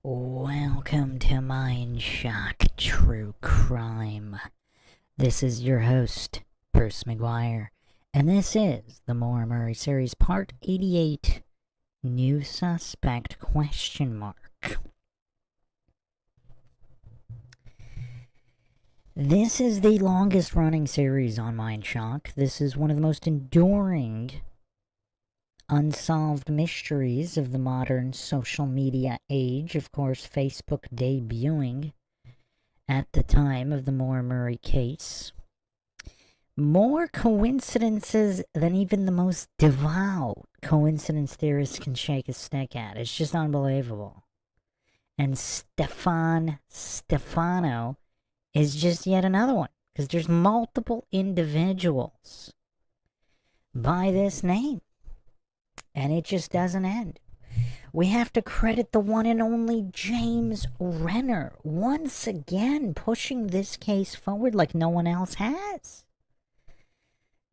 Welcome to Mindshock True Crime. This is your host, Bruce McGuire, and this is the Maura Murray series, Part 88, New Suspect, question mark. This is the longest running series on Mindshock. This is one of the most enduring unsolved mysteries of the modern social media age. Of course, Facebook debuting at the time of the Maura Murray case. More coincidences than even the most devout coincidence theorists can shake a stick at. It's just unbelievable. And Stefano is just yet another one, because there's multiple individuals by this name. And it just doesn't end. We have to credit the one and only James Renner, once again pushing this case forward like no one else has.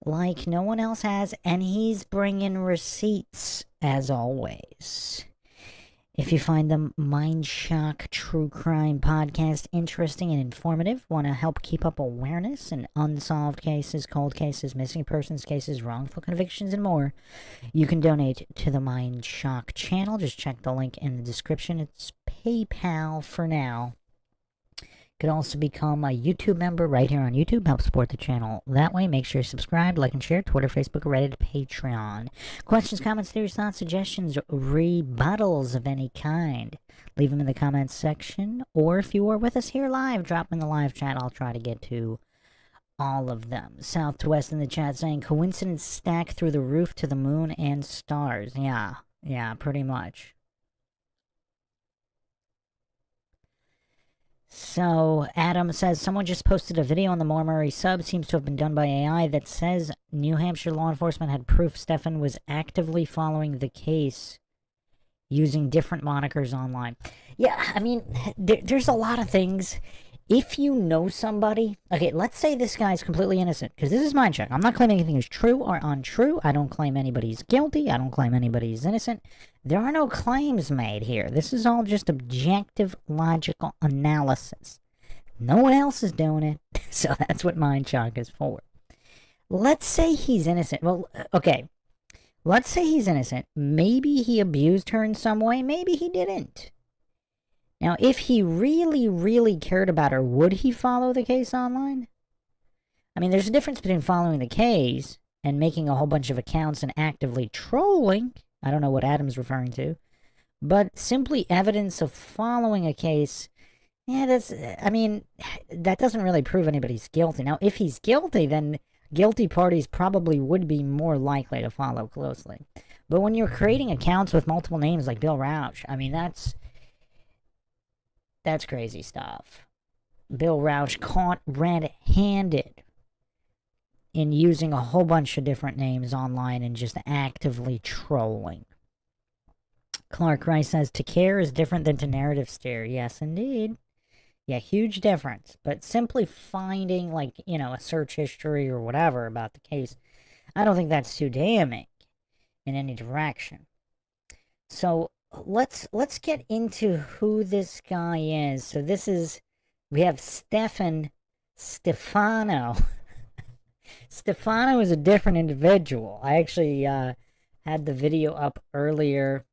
And he's bringing receipts, as always. If you find the Mindshock True Crime podcast interesting and informative, want to help keep up awareness in unsolved cases, cold cases, missing persons cases, wrongful convictions, and more, you can donate to the Mindshock channel. Just check the link in the description. It's PayPal for now. You could also become a YouTube member right here on YouTube. Help support the channel that way. Make sure you're subscribed, like, and share. Twitter, Facebook, Reddit, Patreon. Questions, comments, theories, thoughts, suggestions, rebuttals of any kind, leave them in the comments section. Or if you are with us here live, drop them in the live chat. I'll try to get to all of them. Southwest in the chat saying, coincidence stack through the roof to the moon and stars. Yeah, pretty much. So, Adam says, someone just posted a video on the Maura Murray sub, seems to have been done by AI, that says New Hampshire law enforcement had proof Stefan was actively following the case using different monikers online. Yeah, I mean, there's a lot of things. If you know somebody, okay, let's say this guy's completely innocent, because this is Mindshock. I'm not claiming anything is true or untrue. I don't claim anybody's guilty. I don't claim anybody's innocent. There are no claims made here. This is all just objective, logical analysis. No one else is doing it, so that's what Mindshock is for. Let's say he's innocent. Well, okay, let's say he's innocent. Maybe he abused her in some way. Maybe he didn't. Now, if he really, really cared about her, would he follow the case online? I mean, there's a difference between following the case and making a whole bunch of accounts and actively trolling. I don't know what Adam's referring to. But simply evidence of following a case, yeah, that doesn't really prove anybody's guilty. Now, if he's guilty, then guilty parties probably would be more likely to follow closely. But when you're creating accounts with multiple names like Bill Rauch, I mean, that's crazy stuff. Bill Rauch caught red-handed in using a whole bunch of different names online and just actively trolling. Clark Rice says, to care is different than to narrative steer. Yes, indeed. Yeah, huge difference. But simply finding, like, you know, a search history or whatever about the case, I don't think that's too damning in any direction. So, let's get into who this guy is. So we have Stefano. Stefano is a different individual. I actually had the video up earlier.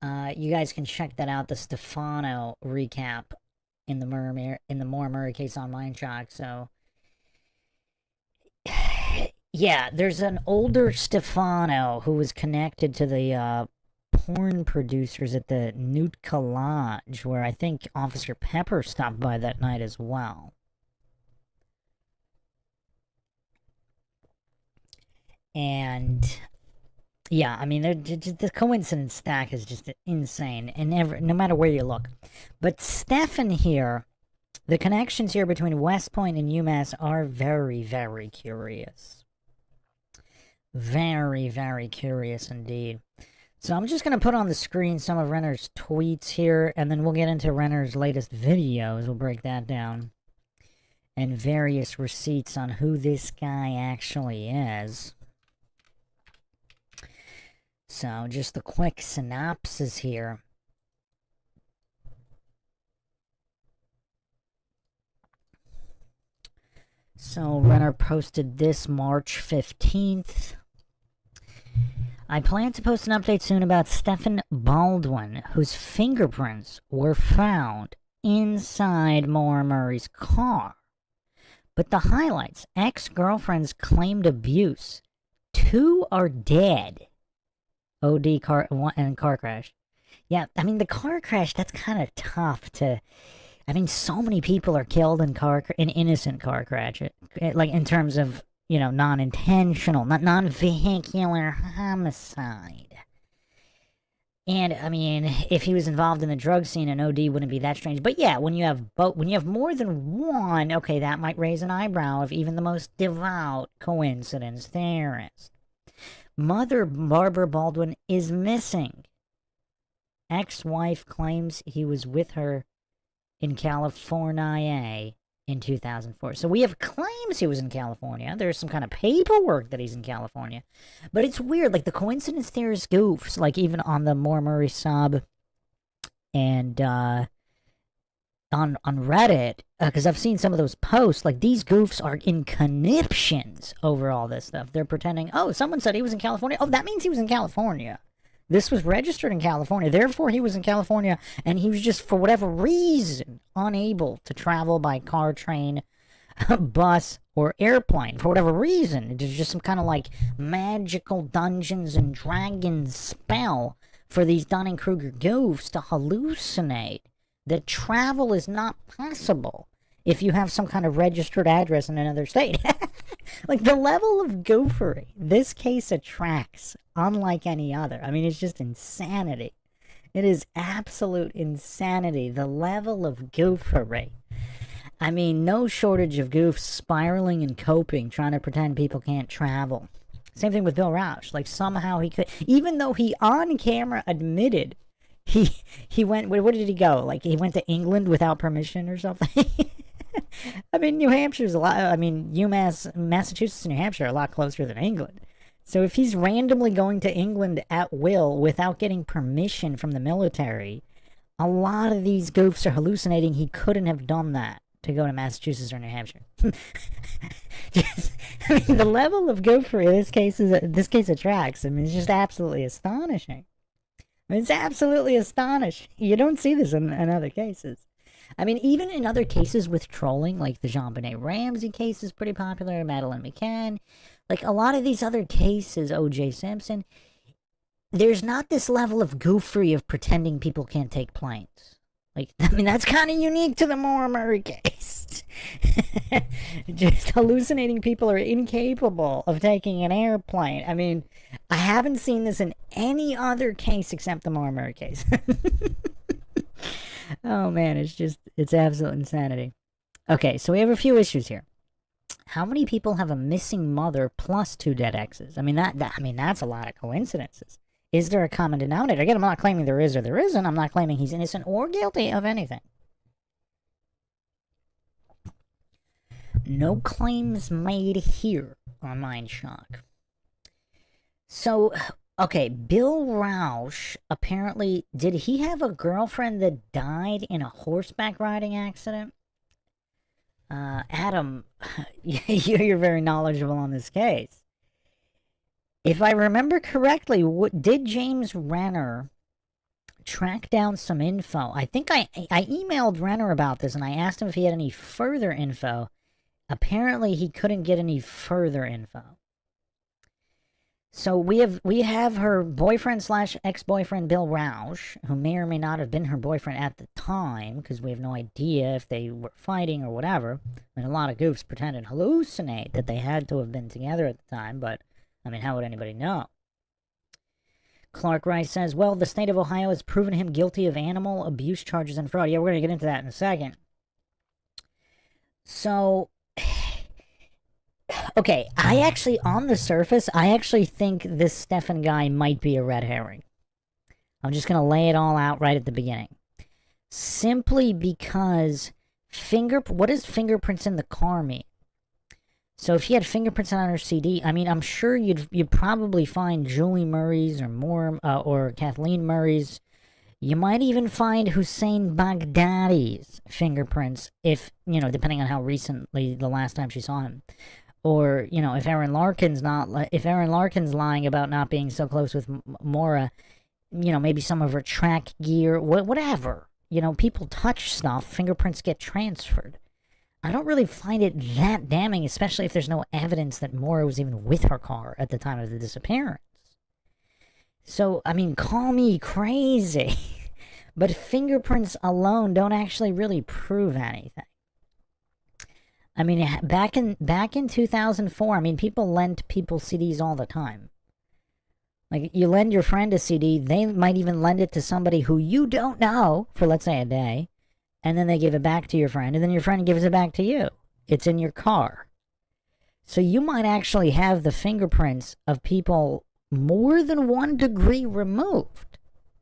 You guys can check that out, the Stefano recap in the Maura Murray case on Mindshock. So yeah, there's an older Stefano who was connected to the porn producers at the Nootka Lodge, where I think Officer Pepper stopped by that night as well. And yeah, I mean, the coincidence stack is just insane, and no matter where you look. But Stefan here, the connections here between West Point and UMass are very, very curious. Very, very curious indeed. So I'm just going to put on the screen some of Renner's tweets here, and then we'll get into Renner's latest videos. We'll break that down. And various receipts on who this guy actually is. So, just the quick synopsis here. So Renner posted this March 15th. I plan to post an update soon about Stephen Baldwin, whose fingerprints were found inside Maura Murray's car. But the highlights: ex-girlfriends claimed abuse. 2 are dead. OD car and car crash. Yeah, I mean, the car crash, that's kind of tough to... I mean, so many people are killed in innocent car crash. Like, in terms of, you know, non-intentional, not non-vehicular homicide. And, I mean, if he was involved in the drug scene, an OD wouldn't be that strange. But yeah, when you have more than one, okay, that might raise an eyebrow of even the most devout coincidence theorist. Mother Barbara Baldwin is missing. Ex-wife claims he was with her in California in 2004. So we have claims he was in California. There's some kind of paperwork that he's in California. But it's weird, like the coincidence theorist goofs, like even on the Maura Murray sub and on Reddit, because I've seen some of those posts, like these goofs are in conniptions over all this stuff. They're pretending, oh, someone said he was in California. Oh, that means he was in California. This was registered in California, therefore he was in California, and he was just, for whatever reason, unable to travel by car, train, bus, or airplane. For whatever reason, there's just some kind of like magical Dungeons and Dragons spell for these Dunning-Kruger goofs to hallucinate that travel is not possible if you have some kind of registered address in another state. Like, the level of goofery this case attracts, unlike any other. I mean, it's just insanity. It is absolute insanity, the level of goofery. I mean, no shortage of goofs spiraling and coping, trying to pretend people can't travel. Same thing with Bill Rausch. Like, somehow he could, even though he on camera admitted he went, where did he go? Like, he went to England without permission or something? I mean, New Hampshire's a lot, I mean, Massachusetts and New Hampshire are a lot closer than England. So if he's randomly going to England at will without getting permission from the military, a lot of these goofs are hallucinating he couldn't have done that to go to Massachusetts or New Hampshire. I mean, the level of goofery this case attracts, I mean, it's just absolutely astonishing. I mean, it's absolutely astonishing. You don't see this in other cases. I mean, even in other cases with trolling, like the JonBenet Ramsey case is pretty popular, Madeleine McCann, like a lot of these other cases, O.J. Simpson, there's not this level of goofery of pretending people can't take planes. Like, I mean, that's kind of unique to the Maura Murray case. Just hallucinating people are incapable of taking an airplane. I mean, I haven't seen this in any other case except the Maura Murray case. Oh man, it's absolute insanity. Okay, so we have a few issues here. How many people have a missing mother plus 2 dead exes? I mean, that's a lot of coincidences. Is there a common denominator? Again, I'm not claiming there is or there isn't. I'm not claiming he's innocent or guilty of anything. No claims made here on Mindshock. So, okay, Bill Rausch, apparently, did he have a girlfriend that died in a horseback riding accident? Adam, you're very knowledgeable on this case. If I remember correctly, did James Renner track down some info? I think I emailed Renner about this, and I asked him if he had any further info. Apparently, he couldn't get any further info. So we have her boyfriend / ex-boyfriend Bill Rausch, who may or may not have been her boyfriend at the time, because we have no idea if they were fighting or whatever. I mean, a lot of goofs pretend and hallucinate that they had to have been together at the time, but, I mean, how would anybody know? Clark Rice says, well, the state of Ohio has proven him guilty of animal abuse charges and fraud. Yeah, we're going to get into that in a second. So, okay, on the surface, I actually think this Stefan guy might be a red herring. I'm just going to lay it all out right at the beginning. Simply because what does fingerprints in the car mean? So if you had fingerprints on her CD, I mean, I'm sure you'd probably find Julie Murray's or Kathleen Murray's You might even find Hussein Baghdadi's fingerprints if, depending on how recently the last time she saw him. Or, if Aaron Larkin's lying about not being so close with MAURA, maybe some of her track gear, whatever. People touch stuff, fingerprints get transferred. I don't really find it that damning, especially if there's no evidence that MAURA was even with her car at the time of the disappearance. So, call me crazy, but fingerprints alone don't actually really prove anything. Back in 2004, people lent people CDs all the time. Like, you lend your friend a CD, they might even lend it to somebody who you don't know for, let's say, a day, and then they give it back to your friend, and then your friend gives it back to you. It's in your car. So you might actually have the fingerprints of people more than 1 degree removed.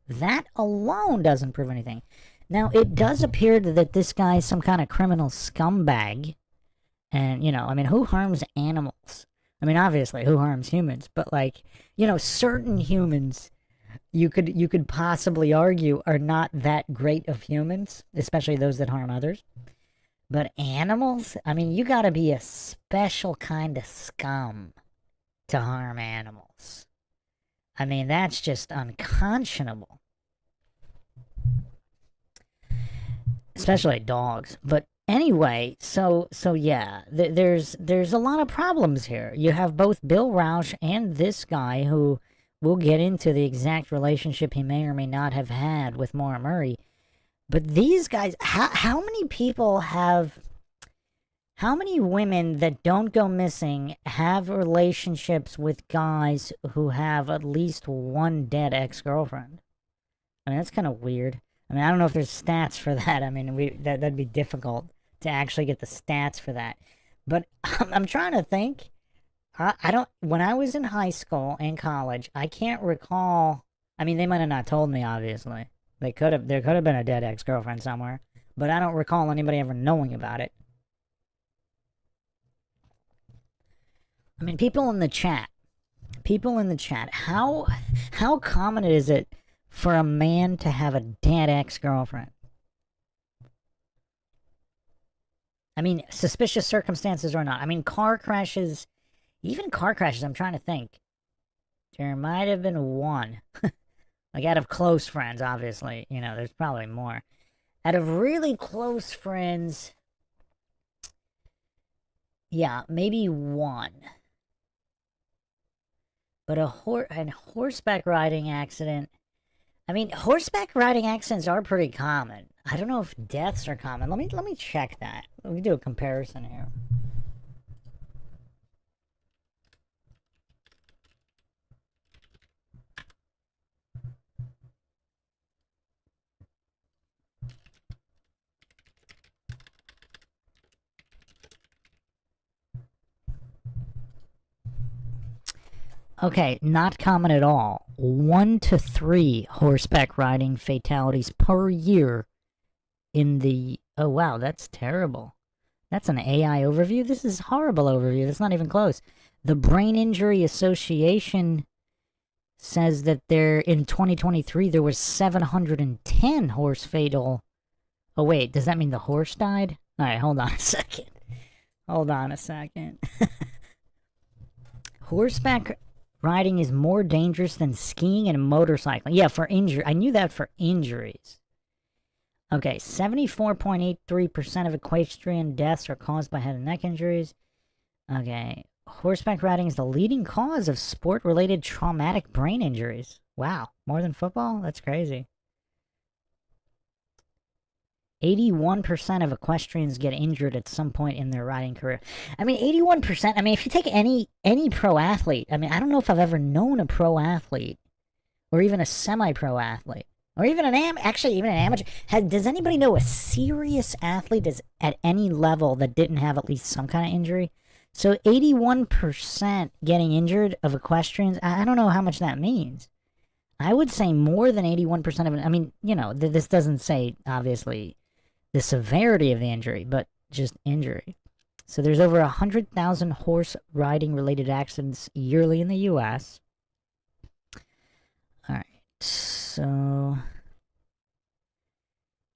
That alone doesn't prove anything. Now, it does appear that this guy's some kind of criminal scumbag. And, who harms animals? Obviously, who harms humans? But, certain humans, you could possibly argue, are not that great of humans, especially those that harm others. But animals? You gotta be a special kind of scum to harm animals. That's just unconscionable. Especially dogs. But anyway, so yeah, there's a lot of problems here. You have both Bill Rausch and this guy, who we'll get into the exact relationship he may or may not have had with Maura Murray. But these guys, how many women that don't go missing have relationships with guys who have at least one dead ex-girlfriend? That's kind of weird. I don't know if there's stats for that. That'd be difficult to actually get the stats for that. But I'm trying to think. When I was in high school and college, I can't recall. They might have not told me, obviously. There could have been a dead ex-girlfriend somewhere. But I don't recall anybody ever knowing about it. People in the chat, how common is it for a man to have a dead ex-girlfriend? Suspicious circumstances or not. Car crashes, even car crashes, I'm trying to think. There might have been one. Out of close friends, obviously. There's probably more. Out of really close friends, yeah, maybe one. But a horseback riding accident, horseback riding accidents are pretty common. I don't know if deaths are common. Let me check that. Let me do a comparison here. Okay, not common at all. 1 to 3 horseback riding fatalities per year in the... Oh, wow, that's terrible. That's an AI overview? This is a horrible overview. That's not even close. The Brain Injury Association says that in 2023, there was 710 horse fatal... Oh, wait, does that mean the horse died? All right, hold on a second. Horseback riding is more dangerous than skiing and motorcycling. Yeah, for injury. I knew that for injuries. Okay, 74.83% of equestrian deaths are caused by head and neck injuries. Okay, horseback riding is the leading cause of sport-related traumatic brain injuries. Wow, more than football? That's crazy. 81% of equestrians get injured at some point in their riding career. 81%. If you take any pro athlete, I don't know if I've ever known a pro athlete, or even a semi-pro athlete, or even even an amateur. Does anybody know a serious athlete at any level that didn't have at least some kind of injury? So 81% getting injured of equestrians, I don't know how much that means. I would say more than 81% of it. This doesn't say, obviously, the severity of the injury, but just injury. So there's over 100,000 horse riding related accidents yearly in the U.S. All right, so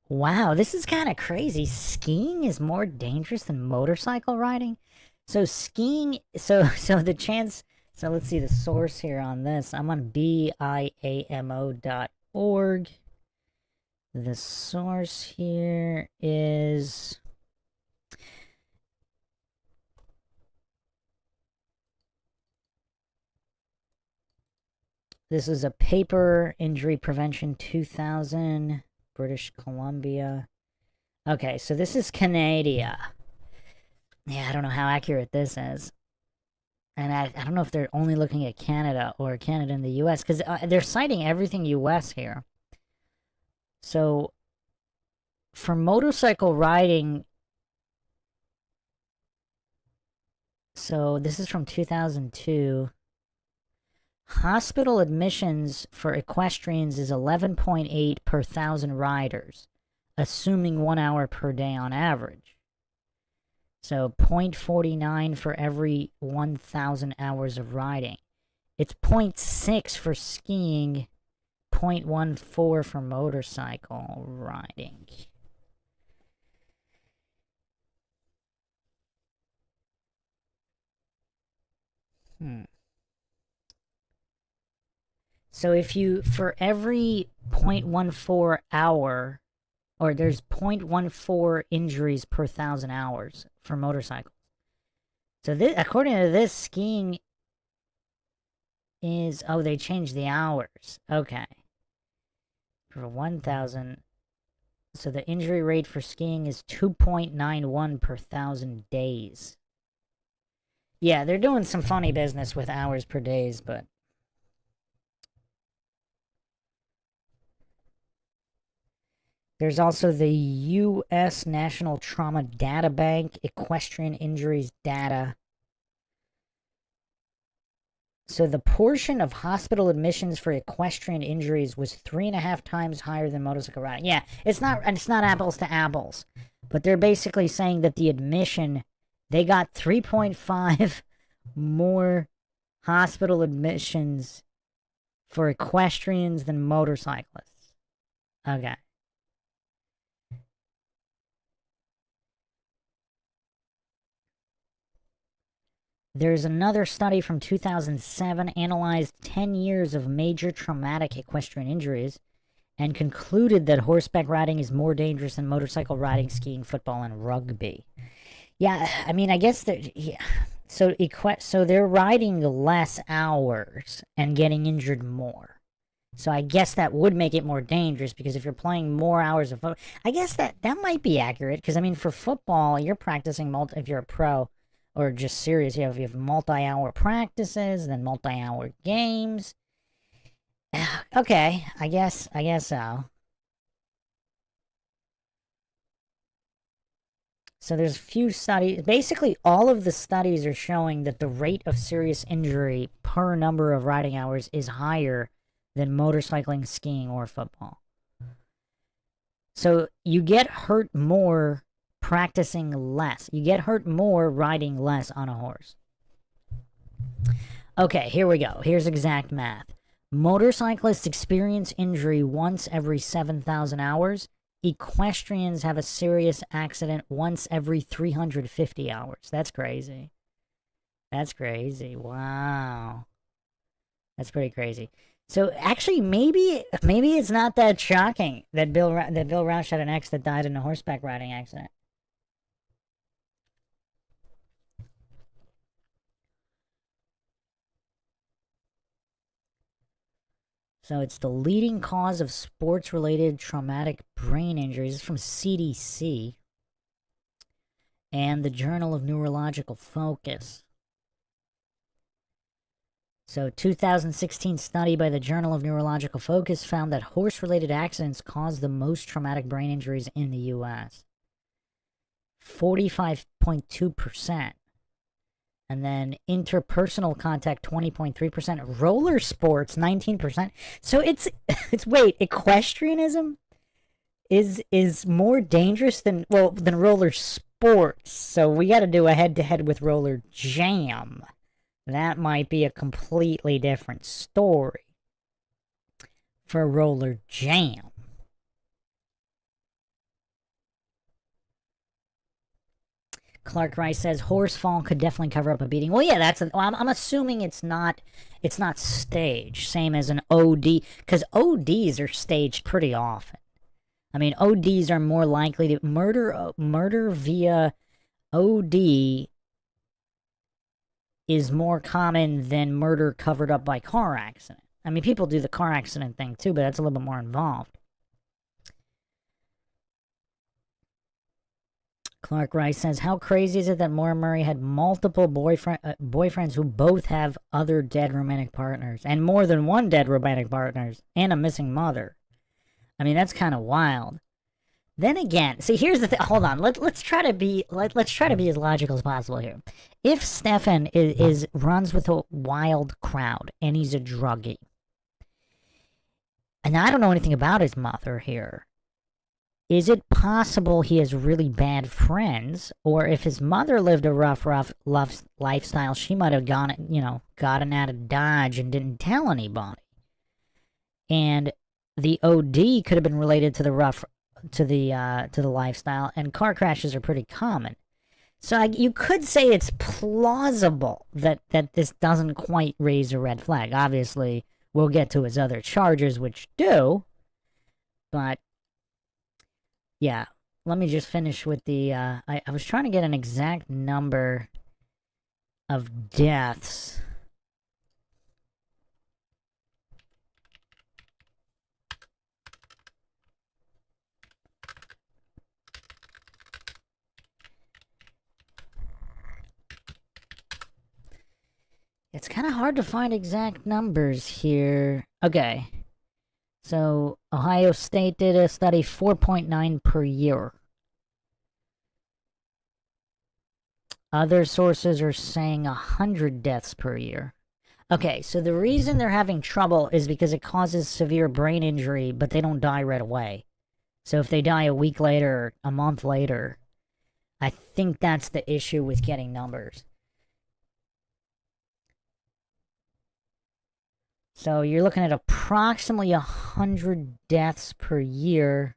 Wow, this is kind of crazy. Skiing is more dangerous than motorcycle riding. So skiing, so the chance. So let's see the source here on this. I'm on biamo.org. The source here is this is a paper, Injury Prevention 2000, British Columbia. Okay, so this is Canada. Yeah, I don't know how accurate this is. And I don't know if they're only looking at Canada or Canada and the US, because they're citing everything US here. So, for motorcycle riding, so this is from 2002. Hospital admissions for equestrians is 11.8 per thousand riders, assuming 1 hour per day on average. So 0.49 for every 1,000 hours of riding. It's 0.6 for skiing, 0.14 for motorcycle riding. So if you, for every 0.14 hour, or there's 0.14 injuries per 1,000 hours for motorcycles. So this, according to this, skiing is, oh, they changed the hours. Okay. For 1,000, so the injury rate for skiing is 2.91 per 1,000 days. Yeah, they're doing some funny business with hours per days, but there's also the U.S. National Trauma Data Bank, equestrian injuries data. So the portion of hospital admissions for equestrian injuries was 3.5 times higher than motorcycle riding. Yeah, it's not apples to apples, but they're basically saying that the admission, they got 3.5 more hospital admissions for equestrians than motorcyclists. Okay. There's another study from 2007 analyzed 10 years of major traumatic equestrian injuries and concluded that horseback riding is more dangerous than motorcycle riding, skiing, football, and rugby. Yeah, I mean, I guess that, yeah. So they're riding less hours and getting injured more. So I guess that would make it more dangerous, because if you're playing more hours of football, I guess that might be accurate, because I mean, for football, you're practicing if you're a pro or just serious, you have multi-hour practices, then multi-hour games. Okay, I guess so. So there's a few studies. Basically, all of the studies are showing that the rate of serious injury per number of riding hours is higher than motorcycling, skiing, or football. So you get hurt more practicing less. You get hurt more riding less on a horse. Okay, here we go. Here's exact math. Motorcyclists experience injury once every 7,000 hours. Equestrians have a serious accident once every 350 hours. That's crazy. That's crazy. Wow. That's pretty crazy. So actually, maybe it's not that shocking that Bill Roush had an ex that died in a horseback riding accident. So it's the leading cause of sports-related traumatic brain injuries. It's from CDC and the Journal of Neurological Focus. So 2016 study by the Journal of Neurological Focus found that horse-related accidents cause the most traumatic brain injuries in the U.S. 45.2%. And then interpersonal contact, 20.3%. Roller sports, 19%. So it's wait, equestrianism is more dangerous than roller sports. So we got to do a head-to-head with roller jam. That might be a completely different story for roller jam. Clark Rice says horse fall could definitely cover up a beating. Well, yeah, I'm assuming it's not staged, same as an OD, because ODs are staged pretty often. I mean, ODs are more likely to murder via OD is more common than murder covered up by car accident. I mean, people do the car accident thing too, but that's a little bit more involved. Clark Rice says, how crazy is it that Maura Murray had multiple boyfriends who both have other dead romantic partners, and more than one dead romantic partners, and a missing mother? I mean, that's kind of wild. Then again, see, here's the thing. Hold on. Let's try to be as logical as possible here. If Stefan runs with a wild crowd and he's a druggie, and I don't know anything about his mother here, is it possible he has really bad friends? Or if his mother lived a rough lifestyle, she might have gotten out of Dodge and didn't tell anybody. And the OD could have been related to the lifestyle, and car crashes are pretty common. So you could say it's plausible that this doesn't quite raise a red flag. Obviously, we'll get to his other charges, which do, but yeah, let me just finish with the, I was trying to get an exact number of deaths. It's kind of hard to find exact numbers here. Okay. So, Ohio State did a study 4.9 per year. Other sources are saying 100 deaths per year. Okay, so the reason they're having trouble is because it causes severe brain injury, but they don't die right away. So if they die a week later or a month later, I think that's the issue with getting numbers. So you're looking at approximately 100 deaths per year.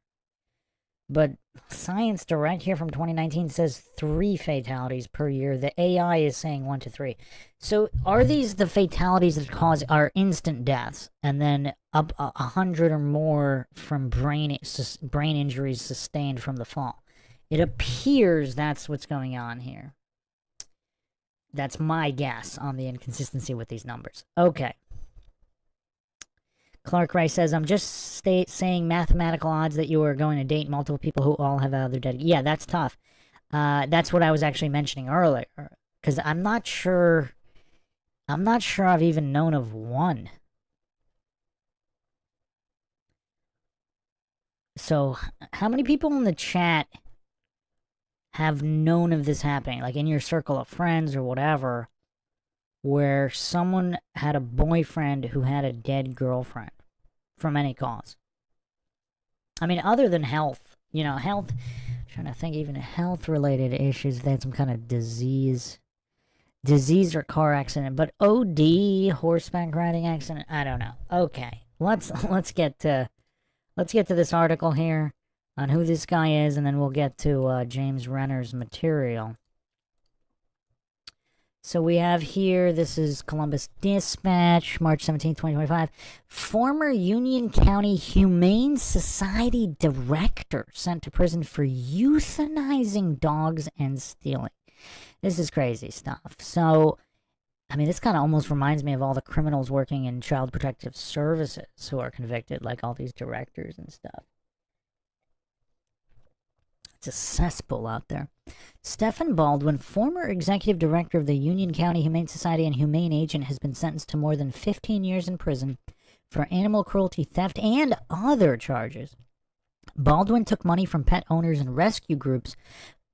But Science Direct here from 2019 says 3 fatalities per year. The AI is saying 1 to 3. So are these the fatalities that are instant deaths, and then up 100 or more from brain injuries sustained from the fall? It appears that's what's going on here. That's my guess on the inconsistency with these numbers. Okay. Clark Rice says, I'm just saying mathematical odds that you are going to date multiple people who all have other dead. Yeah, that's tough. That's what I was actually mentioning earlier. Because I'm not sure I've even known of one. So, how many people in the chat have known of this happening? Like in your circle of friends or whatever, where someone had a boyfriend who had a dead girlfriend from any cause. I mean, other than health, health, I'm trying to think even health-related issues, if they had some kind of disease or car accident, but OD, horseback riding accident, I don't know. Okay, let's get to this article here on who this guy is, and then we'll get to James Renner's material. So we have here, this is Columbus Dispatch, March 17, 2025. Former Union County Humane Society director sent to prison for euthanizing dogs and stealing. This is crazy stuff. So, I mean, this kind of almost reminds me of all the criminals working in Child Protective Services who are convicted, like all these directors and stuff. It's a cesspool out there. Stephen Baldwin, former executive director of the Union County Humane Society and humane agent, has been sentenced to more than 15 years in prison for animal cruelty, theft, and other charges. Baldwin took money from pet owners and rescue groups,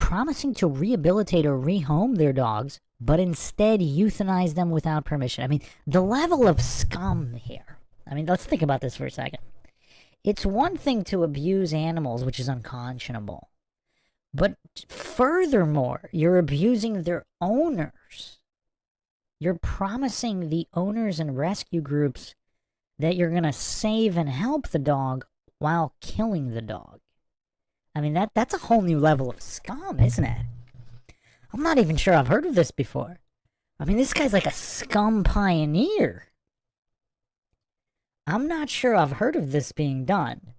promising to rehabilitate or rehome their dogs, but instead euthanized them without permission. I mean, the level of scum here. I mean, let's think about this for a second. It's one thing to abuse animals, which is unconscionable. But furthermore, you're abusing their owners. You're promising the owners and rescue groups that you're going to save and help the dog while killing the dog. I mean, that's a whole new level of scum, isn't it? I'm not even sure I've heard of this before. I mean, this guy's like a scum pioneer. I'm not sure I've heard of this being done.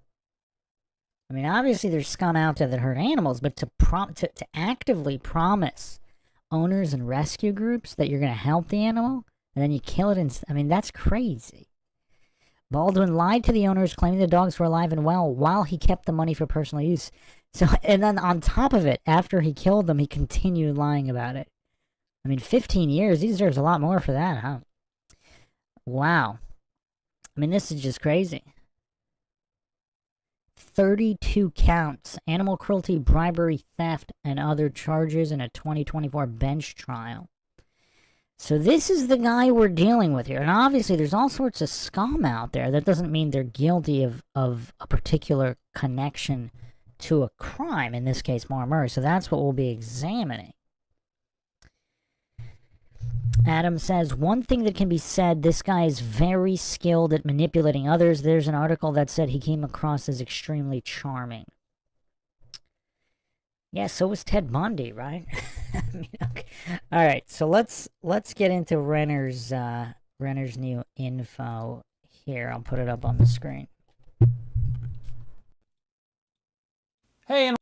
I mean, obviously there's scum out there that hurt animals, but to actively promise owners and rescue groups that you're going to help the animal, and then you kill it, I mean, that's crazy. Baldwin lied to the owners, claiming the dogs were alive and well while he kept the money for personal use. So, and then on top of it, after he killed them, he continued lying about it. I mean, 15 years, he deserves a lot more for that, huh? Wow. I mean, this is just crazy. 32 counts, animal cruelty, bribery, theft, and other charges in a 2024 bench trial. So this is the guy we're dealing with here. And obviously there's all sorts of scum out there. That doesn't mean they're guilty of a particular connection to a crime, in this case MAURA Murray. So that's what we'll be examining. Adam says, one thing that can be said, this guy is very skilled at manipulating others. There's an article that said he came across as extremely charming. Yeah, so was Ted Bundy, right? I mean, okay. All right, so let's get into Renner's new info here. I'll put it up on the screen. Hey, and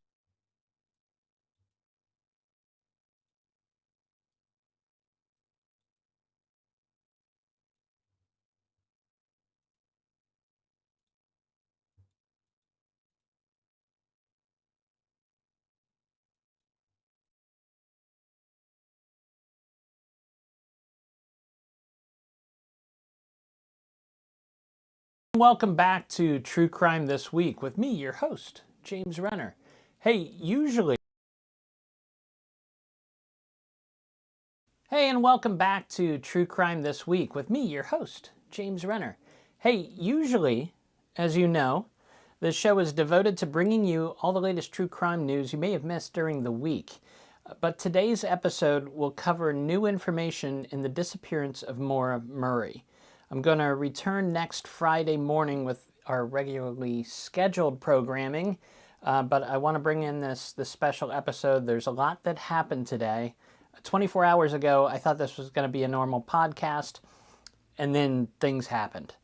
welcome back to True Crime This Week with me, your host, James Renner. Hey, and welcome back to True Crime This Week with me, your host, James Renner. Hey, usually, as you know, this show is devoted to bringing you all the latest true crime news you may have missed during the week. But today's episode will cover new information in the disappearance of MAURA Murray. I'm going to return next Friday morning with our regularly scheduled programming, but I want to bring in this special episode. There's a lot that happened today. 24 hours ago, I thought this was going to be a normal podcast, and then things happened.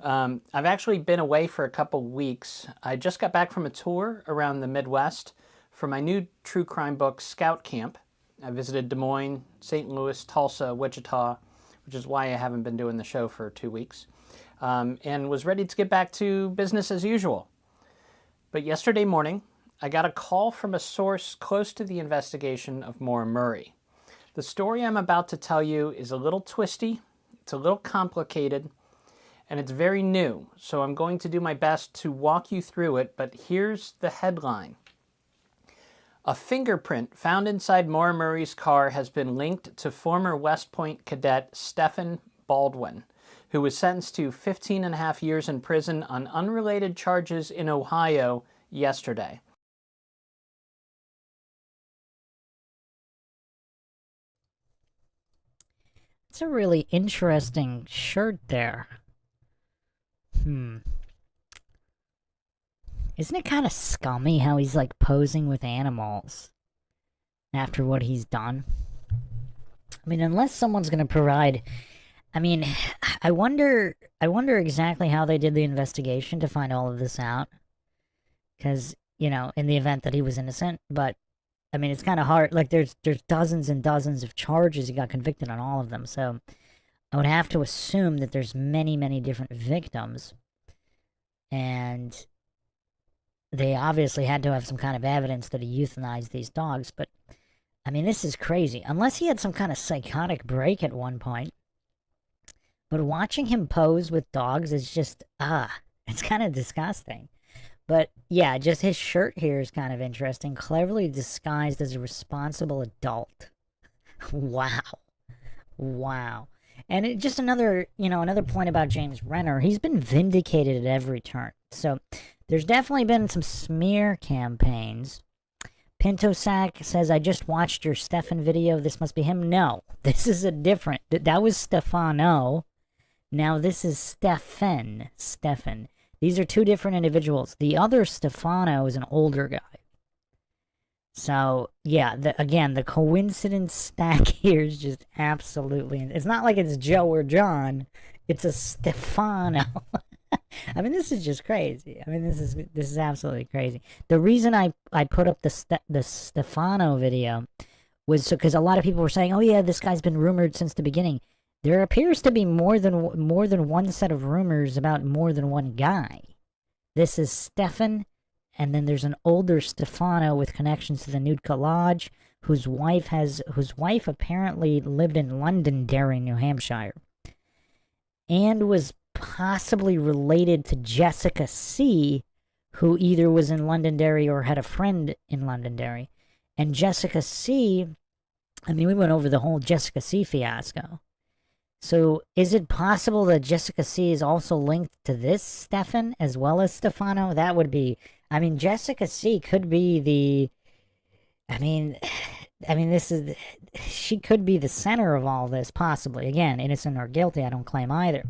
I've actually been away for a couple weeks. I just got back from a tour around the Midwest for my new true crime book, Scout Camp. I visited Des Moines, St. Louis, Tulsa, Wichita, which is why I haven't been doing the show for 2 weeks, and was ready to get back to business as usual. But yesterday morning, I got a call from a source close to the investigation of MAURA Murray. The story I'm about to tell you is a little twisty, it's a little complicated, and it's very new, so I'm going to do my best to walk you through it, but here's the headline. A fingerprint found inside MAURA Murray's car has been linked to former West Point cadet Stephen Baldwin, who was sentenced to 15 and a half years in prison on unrelated charges in Ohio yesterday. It's a really interesting shirt there. Isn't it kind of scummy how he's like posing with animals after what he's done? I mean, unless someone's going to provide... I mean, I wonder exactly how they did the investigation to find all of this out. Because, you know, in the event that he was innocent, but I mean, it's kind of hard. Like, there's dozens and dozens of charges. He got convicted on all of them. So I would have to assume that there's many, many different victims. And they obviously had to have some kind of evidence that he euthanized these dogs. But, I mean, this is crazy. Unless he had some kind of psychotic break at one point. But watching him pose with dogs is just, it's kind of disgusting. But, yeah, just his shirt here is kind of interesting. Cleverly disguised as a responsible adult. Wow. Wow. And just another point about James Renner. He's been vindicated at every turn. So, there's definitely been some smear campaigns. Pinto Sack says, I just watched your Stefan video. This must be him. No, this is a different... That was Stefano. Now this is Stefan. These are two different individuals. The other Stefano is an older guy. So, yeah, again, the coincidence stack here is just absolutely... It's not like it's Joe or John. It's a Stefano. I mean, this is just crazy. I mean, this is absolutely crazy. The reason I put up the Stefano video was because a lot of people were saying, "Oh yeah, this guy's been rumored since the beginning." There appears to be more than one set of rumors about more than one guy. This is Stefan, and then there's an older Stefano with connections to the Nootka Lodge, whose wife apparently lived in Londonderry, New Hampshire, and was possibly related to Jessica C., who either was in Londonderry or had a friend in Londonderry. And Jessica C., I mean, we went over the whole Jessica C. fiasco. So is it possible that Jessica C. is also linked to this Stefan as well as Stefano? That would be... I mean, Jessica C. could be the... I mean, she could be the center of all this, possibly. Again, innocent or guilty, I don't claim either.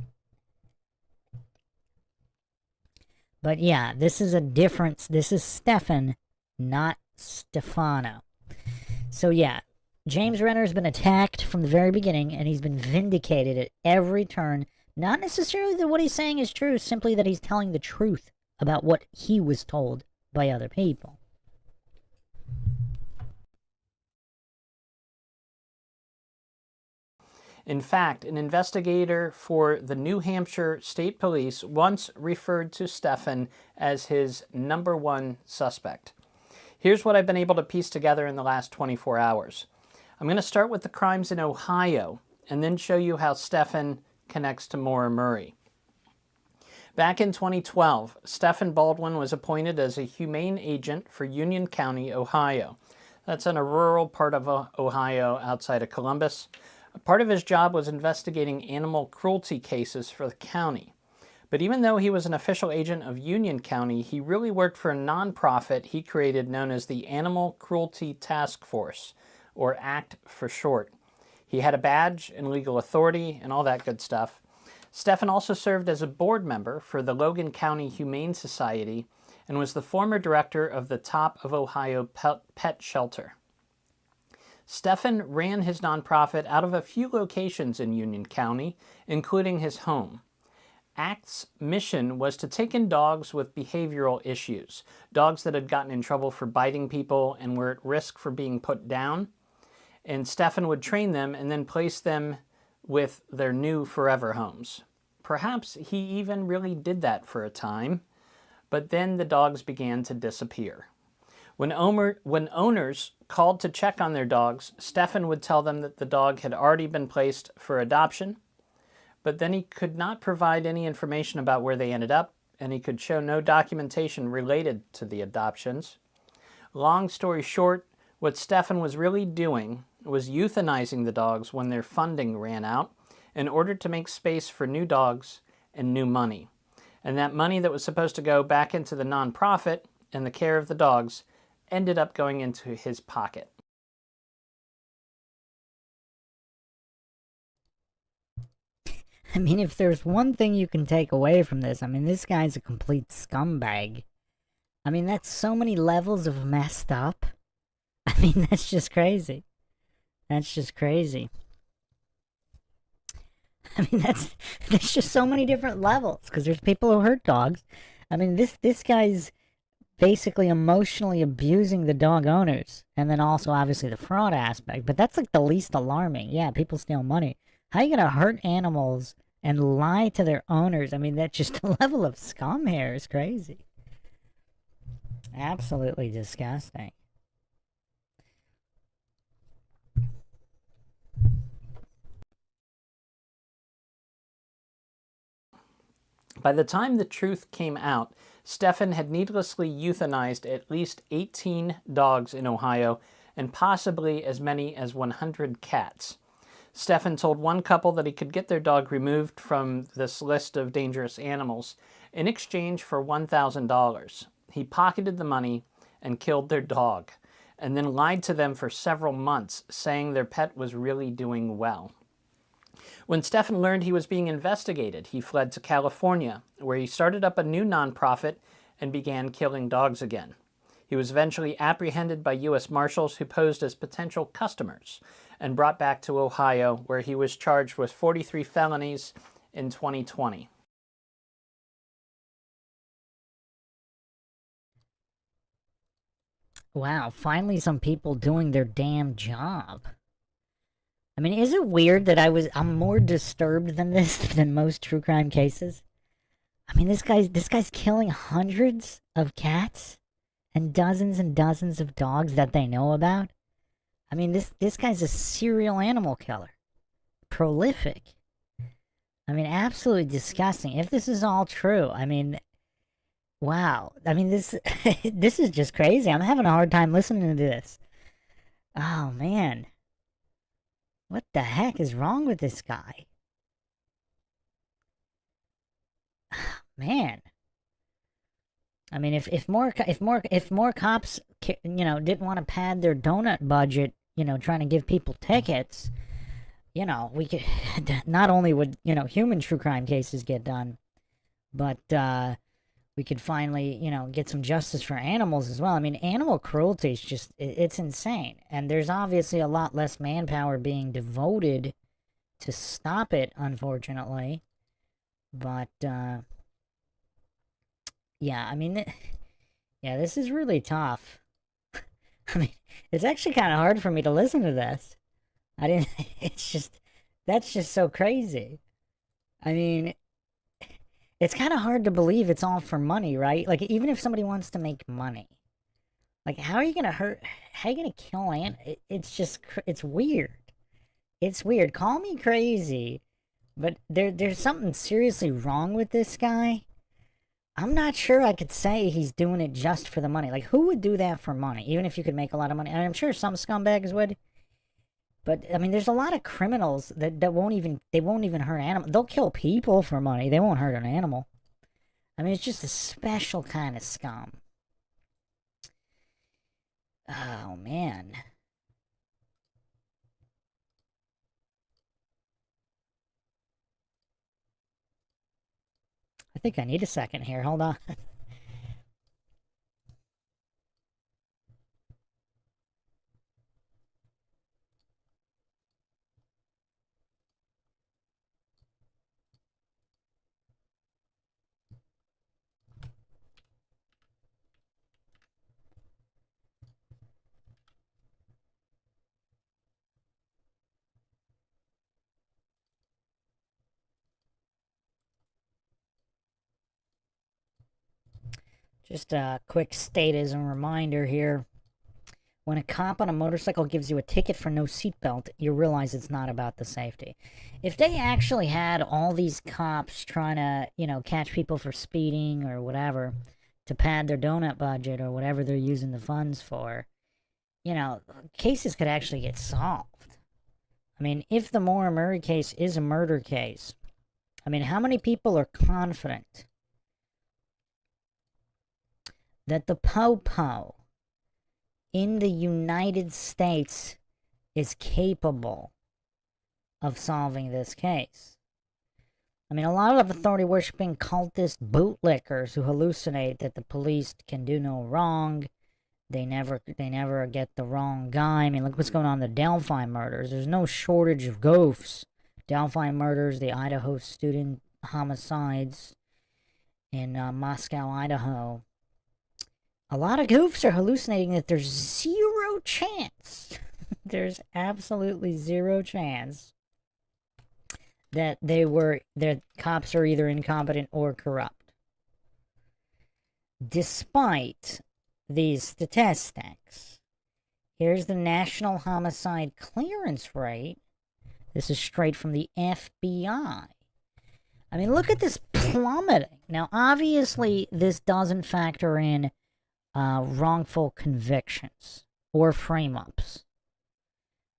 But yeah, this is a difference. This is Stefan, not Stefano. So yeah, James Renner has been attacked from the very beginning, and he's been vindicated at every turn. Not necessarily that what he's saying is true, simply that he's telling the truth about what he was told by other people. In fact, an investigator for the New Hampshire State Police once referred to Stefan as his #1 suspect. Here's what I've been able to piece together in the last 24 hours. I'm going to start with the crimes in Ohio and then show you how Stefan connects to MAURA Murray. Back in 2012, Stephen Baldwin was appointed as a humane agent for Union County, Ohio. That's in a rural part of Ohio outside of Columbus. Part of his job was investigating animal cruelty cases for the county. But even though he was an official agent of Union County, he really worked for a nonprofit he created known as the Animal Cruelty Task Force, or ACT for short. He had a badge and legal authority and all that good stuff. Stephen also served as a board member for the Logan County Humane Society and was the former director of the Top of Ohio Pet Shelter. Stephen ran his nonprofit out of a few locations in Union County, including his home. ACT's mission was to take in dogs with behavioral issues, dogs that had gotten in trouble for biting people and were at risk for being put down. And Stephen would train them and then place them with their new forever homes. Perhaps he even really did that for a time, but then the dogs began to disappear. When owners called to check on their dogs, Stephen would tell them that the dog had already been placed for adoption, but then he could not provide any information about where they ended up, and he could show no documentation related to the adoptions. Long story short, what Stephen was really doing was euthanizing the dogs when their funding ran out in order to make space for new dogs and new money. And that money that was supposed to go back into the nonprofit and the care of the dogs ended up going into his pocket. I mean, if there's one thing you can take away from this, I mean, this guy's a complete scumbag. I mean, that's so many levels of messed up. I mean, that's just crazy. That's just crazy. I mean, there's just so many different levels, because there's people who hurt dogs. I mean, this guy's basically emotionally abusing the dog owners, and then also obviously the fraud aspect, but that's like the least alarming. Yeah, people steal money. How are you gonna hurt animals and lie to their owners? I mean, that's just the level of scum here is crazy. Absolutely disgusting. By the time the truth came out, Stephen had needlessly euthanized at least 18 dogs in Ohio and possibly as many as 100 cats. Stephen told one couple that he could get their dog removed from this list of dangerous animals in exchange for $1,000. He pocketed the money and killed their dog, and then lied to them for several months, saying their pet was really doing well. When Stephen learned he was being investigated, he fled to California, where he started up a new nonprofit and began killing dogs again. He was eventually apprehended by U.S. Marshals who posed as potential customers and brought back to Ohio, where he was charged with 43 felonies in 2020. Wow, finally some people doing their damn job. I mean, is it weird that I'm more disturbed than this than most true crime cases? I mean, this guy's killing hundreds of cats and dozens of dogs that they know about. I mean, this guy's a serial animal killer. Prolific. I mean, absolutely disgusting. If this is all true, I mean, wow. I mean, this this is just crazy. I'm having a hard time listening to this. Oh, man. What the heck is wrong with this guy? Man. I mean, if more cops, didn't want to pad their donut budget, trying to give people tickets, we could not only would human true crime cases get done, but we could finally get some justice for animals as well. I mean, animal cruelty is just it's insane, and there's obviously a lot less manpower being devoted to stop it, unfortunately. But yeah, I mean, yeah, this is really tough. I mean, it's actually kind of hard for me to listen to this. That's just so crazy. I mean, it's kind of hard to believe it's all for money, right? Like, even if somebody wants to make money, like, how are you gonna kill it's weird. It's weird. Call me crazy, but there's something seriously wrong with this guy. I'm not sure I could say he's doing it just for the money. Like, who would do that for money? Even if you could make a lot of money. And I'm sure some scumbags would. But, I mean, there's a lot of criminals that won't even hurt animals. They'll kill people for money. They won't hurt an animal. I mean, it's just a special kind of scum. Oh, man. I think I need a second here. Hold on. Just a quick statism reminder here. When a cop on a motorcycle gives you a ticket for no seatbelt, you realize it's not about the safety. If they actually had all these cops trying to, catch people for speeding or whatever to pad their donut budget or whatever they're using the funds for, cases could actually get solved. I mean, if the MAURA Murray case is a murder case, I mean, how many people are confident that the po-po in the United States is capable of solving this case? I mean, a lot of authority-worshipping cultist bootlickers who hallucinate that the police can do no wrong. They never get the wrong guy. I mean, look what's going on in the Delphi murders. There's no shortage of goofs. Delphi murders, the Idaho student homicides in Moscow, Idaho. A lot of goofs are hallucinating that there's zero chance. There's absolutely zero chance that their cops are either incompetent or corrupt. Despite these statistics, here's the national homicide clearance rate. This is straight from the FBI. I mean, look at this plummeting. Now, obviously, this doesn't factor in wrongful convictions or frame-ups.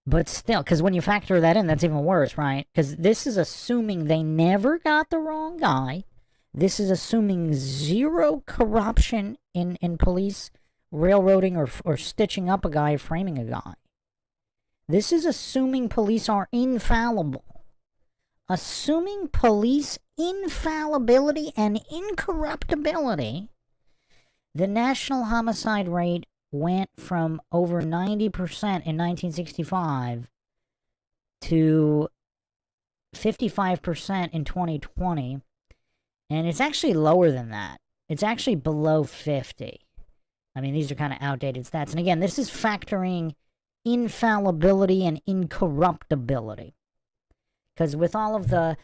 But still, because when you factor that in, that's even worse, right? Because this is assuming they never got the wrong guy. This is assuming zero corruption in police railroading or stitching up a guy, framing a guy. This is assuming police are infallible. Assuming police infallibility and incorruptibility, The national homicide rate went from over 90% in 1965 to 55% in 2020, and it's actually lower than that. It's actually below 50. I mean, these are kind of outdated stats. And again, this is factoring infallibility and incorruptibility. Because with all of the,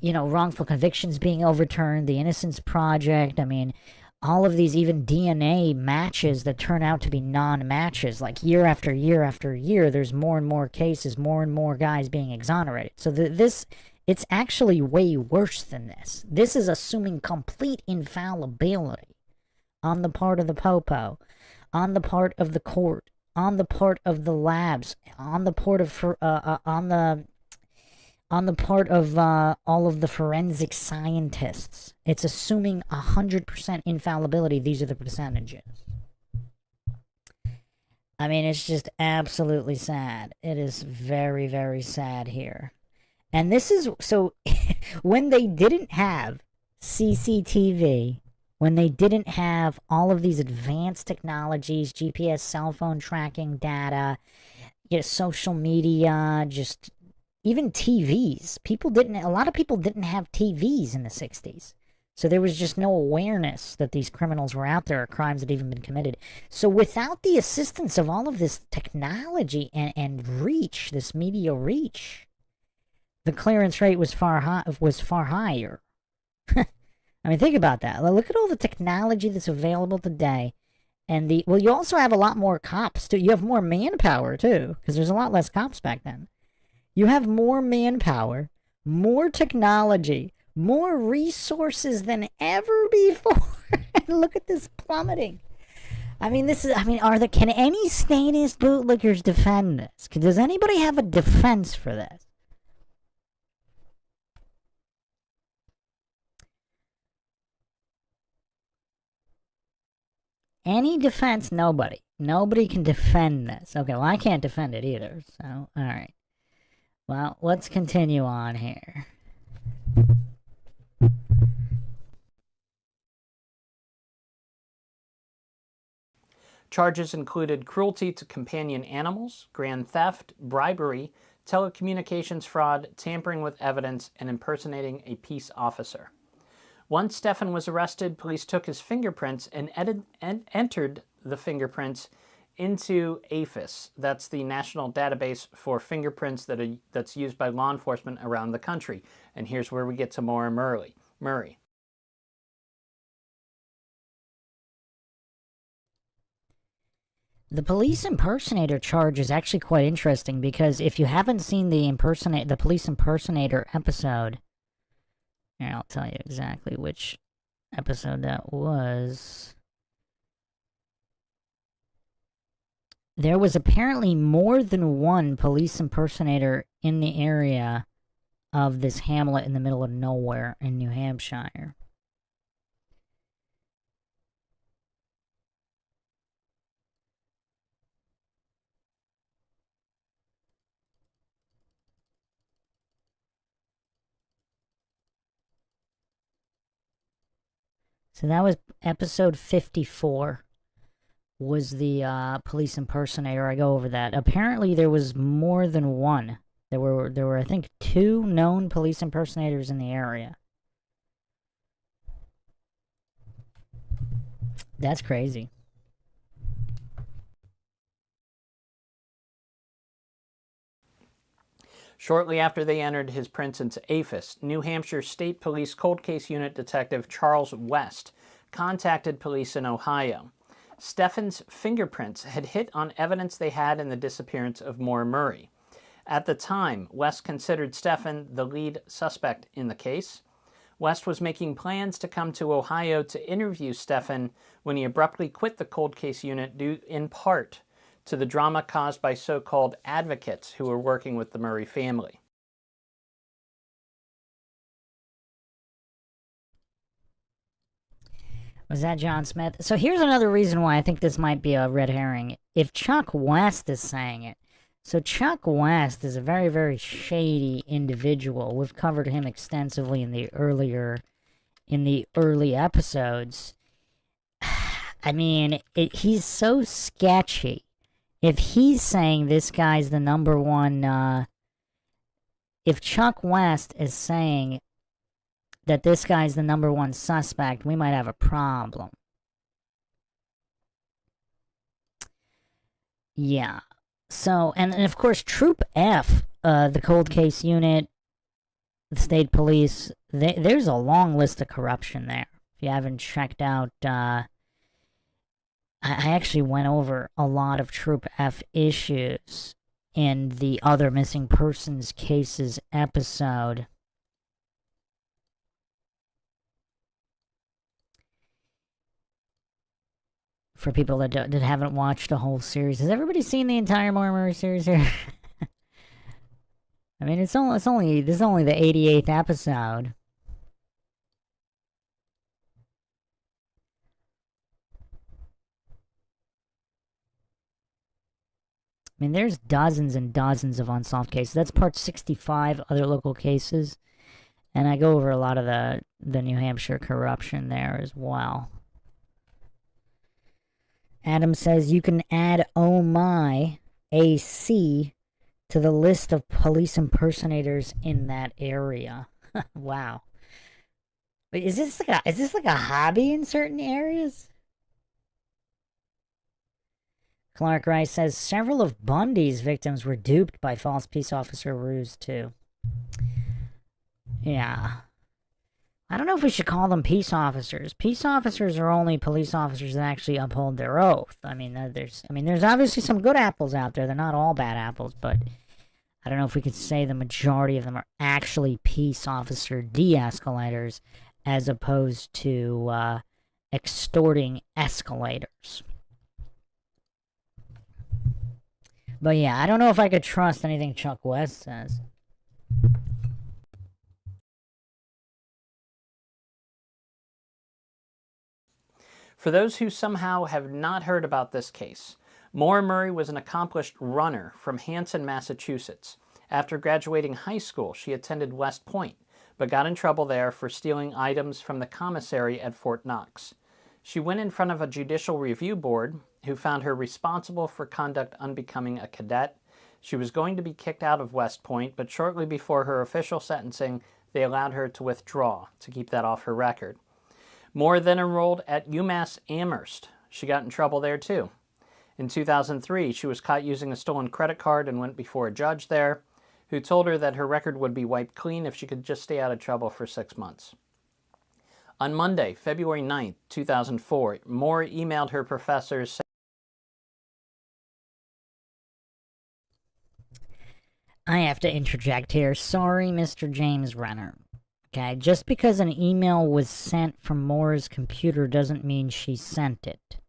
wrongful convictions being overturned, the Innocence Project, I mean, all of these even DNA matches that turn out to be non-matches, like year after year after year, there's more and more cases, more and more guys being exonerated. So it's actually way worse than this. This is assuming complete infallibility on the part of the popo, on the part of the court, on the part of the labs, on the part of all of the forensic scientists. It's assuming 100% infallibility. These are the percentages. I mean, it's just absolutely sad. It is very, very sad here. And this is, so, when they didn't have CCTV, when they didn't have all of these advanced technologies, GPS, cell phone tracking data, social media, just even TVs. A lot of people didn't have TVs in the 60s. So there was just no awareness that these criminals were out there or crimes had even been committed. So without the assistance of all of this technology and reach, this media reach, the clearance rate was far higher. I mean, think about that. Look at all the technology that's available today. And you also have a lot more cops, too. You have more manpower, too, because there's a lot less cops back then. You have more manpower, more technology, more resources than ever before. And look at this plummeting. I mean, can any statist bootlickers defend this? Does anybody have a defense for this? Any defense? Nobody. Nobody can defend this. Okay, well, I can't defend it either, so, alright. Well, let's continue on here. Charges included cruelty to companion animals, grand theft, bribery, telecommunications fraud, tampering with evidence, and impersonating a peace officer. Once Stefan was arrested, police took his fingerprints and entered the fingerprints into AFIS. That's the national database for fingerprints that's used by law enforcement around the country. And here's where we get to MAURA Murray. The police impersonator charge is actually quite interesting because if you haven't seen the police impersonator episode, here, I'll tell you exactly which episode that was. There was apparently more than one police impersonator in the area of this hamlet in the middle of nowhere in New Hampshire. So that was episode 54. Was the police impersonator. I go over that. Apparently there was more than one. There were I think 2 known police impersonators in the area. That's crazy. Shortly after they entered his prints into AFIS, New Hampshire State Police Cold Case Unit Detective Charles West contacted police in Ohio. Stefan's fingerprints had hit on evidence they had in the disappearance of MAURA Murray. At the time, West considered Stefan the lead suspect in the case. West was making plans to come to Ohio to interview Stefan when he abruptly quit the cold case unit due in part to the drama caused by so-called advocates who were working with the Murray family. Was that John Smith? So here's another reason why I think this might be a red herring. If Chuck West is saying it. So Chuck West is a very, very shady individual. We've covered him extensively in the early episodes. I mean, he's so sketchy. If he's saying this guy's the number one, if Chuck West is saying that this guy's the number one suspect, we might have a problem. Yeah. So, and of course, Troop F, the cold case unit, the state police, there's a long list of corruption there. If you haven't checked out, I actually went over a lot of Troop F issues in the other missing persons cases episode. For people that haven't watched the whole series, has everybody seen the entire MAURA series here? I mean, this is only the 88th episode. I mean, there's dozens and dozens of unsolved cases. That's part 65, other local cases. And I go over a lot of the New Hampshire corruption there as well. Adam says you can add Oh My AC to the list of police impersonators in that area. Wow. Wait, is this like a hobby in certain areas? Clark Rice says several of Bundy's victims were duped by false peace officer ruse too. Yeah. I don't know if we should call them peace officers. Peace officers are only police officers that actually uphold their oath. I mean, there's obviously some good apples out there. They're not all bad apples, but I don't know if we could say the majority of them are actually peace officer de-escalators as opposed to extorting escalators. But yeah, I don't know if I could trust anything Chuck West says. For those who somehow have not heard about this case, Maura Murray was an accomplished runner from Hanson, Massachusetts. After graduating high school, she attended West Point, but got in trouble there for stealing items from the commissary at Fort Knox. She went in front of a judicial review board who found her responsible for conduct unbecoming a cadet. She was going to be kicked out of West Point, but shortly before her official sentencing, they allowed her to withdraw to keep that off her record. Maura then enrolled at UMass Amherst. She got in trouble there too. In 2003, she was caught using a stolen credit card and went before a judge there, who told her that her record would be wiped clean if she could just stay out of trouble for 6 months. On Monday, February 9th, 2004, Maura emailed her professors. I have to interject here. Sorry, Mr. James Renner. Okay, just because an email was sent from Maura's computer doesn't mean she sent it.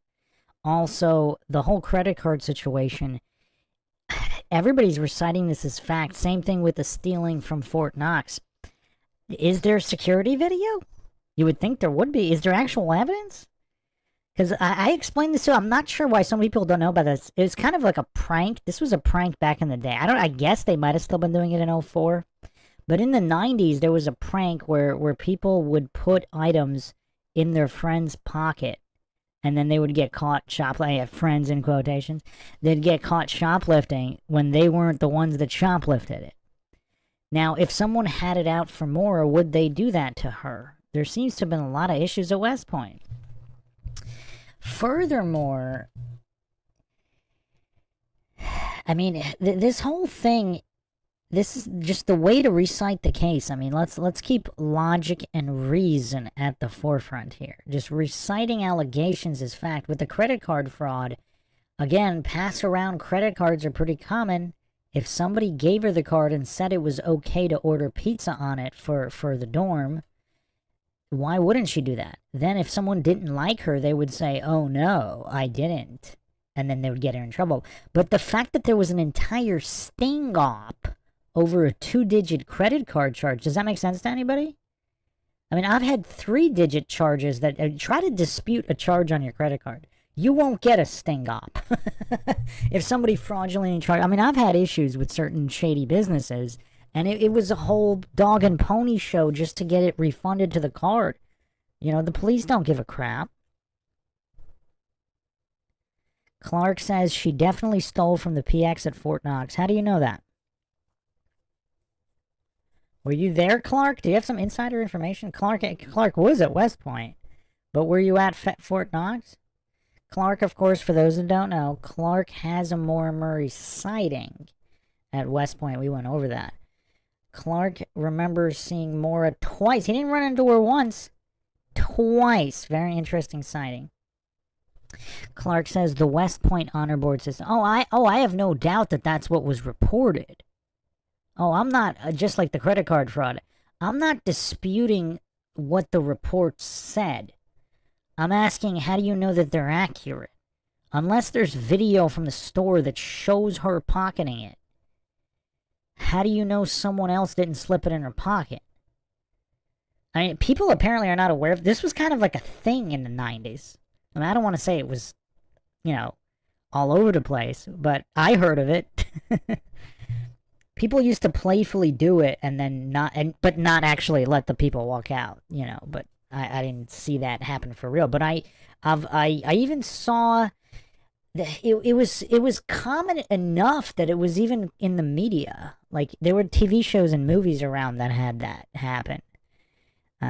Also, the whole credit card situation, everybody's reciting this as fact. Same thing with the stealing from Fort Knox. Is there security video? You would think there would be. Is there actual evidence? Because I explained this too. I'm not sure why some people don't know about this. It was kind of like a prank. This was a prank back in the day. I guess they might have still been doing it in 2004. But in the 90s, there was a prank where people would put items in their friend's pocket. And then they would get caught shoplifting. I have friends in quotations. They'd get caught shoplifting when they weren't the ones that shoplifted it. Now, if someone had it out for Maura, would they do that to her? There seems to have been a lot of issues at West Point. Furthermore, I mean, this whole thing, this is just the way to recite the case. I mean, let's keep logic and reason at the forefront here. Just reciting allegations is fact. With the credit card fraud, again, pass-around credit cards are pretty common. If somebody gave her the card and said it was okay to order pizza on it for the dorm, why wouldn't she do that? Then if someone didn't like her, they would say, oh no, I didn't. And then they would get her in trouble. But the fact that there was an entire sting-op over a 2-digit credit card charge, does that make sense to anybody? I mean, I've had 3-digit charges that try to dispute a charge on your credit card. You won't get a sting-op. If somebody fraudulently charged, I mean, I've had issues with certain shady businesses, and it was a whole dog and pony show just to get it refunded to the card. You know, the police don't give a crap. Clark says she definitely stole from the PX at Fort Knox. How do you know that? Were you there, Clark? Do you have some insider information? Clark was at West Point, but were you at Fort Knox? Clark, of course, for those that don't know, Clark has a Maura Murray sighting at West Point. We went over that. Clark remembers seeing MAURA twice. He didn't run into her once. Twice. Very interesting sighting. Clark says the West Point honor board system. I have no doubt that that's what was reported. I'm not, just like the credit card fraud, I'm not disputing what the report said. I'm asking, how do you know that they're accurate? Unless there's video from the store that shows her pocketing it, how do you know someone else didn't slip it in her pocket? I mean, people apparently are not aware of this. Was kind of like a thing in the 90s. I mean, I don't want to say it was, all over the place, but I heard of it. People used to playfully do it and then but not actually let the people walk out, but I didn't see that happen for real. But I even saw that it was common enough that it was even in the media. Like, there were TV shows and movies around that had that happen.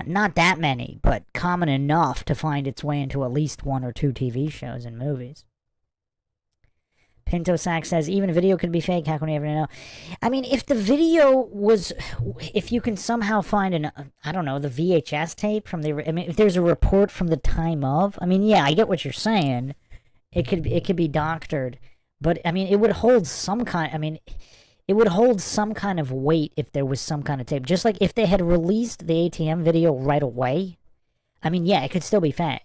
Not that many, but common enough to find its way into at least 1 or 2 TV shows and movies. Pinto Sack says, even video could be fake. How can we ever know? I mean, if the video was, if you can somehow find the VHS tape from if there's a report from the time of, yeah, I get what you're saying. It could be doctored, but it would hold some kind, it would hold some kind of weight if there was some kind of tape. Just like if they had released the ATM video right away, yeah, it could still be fake.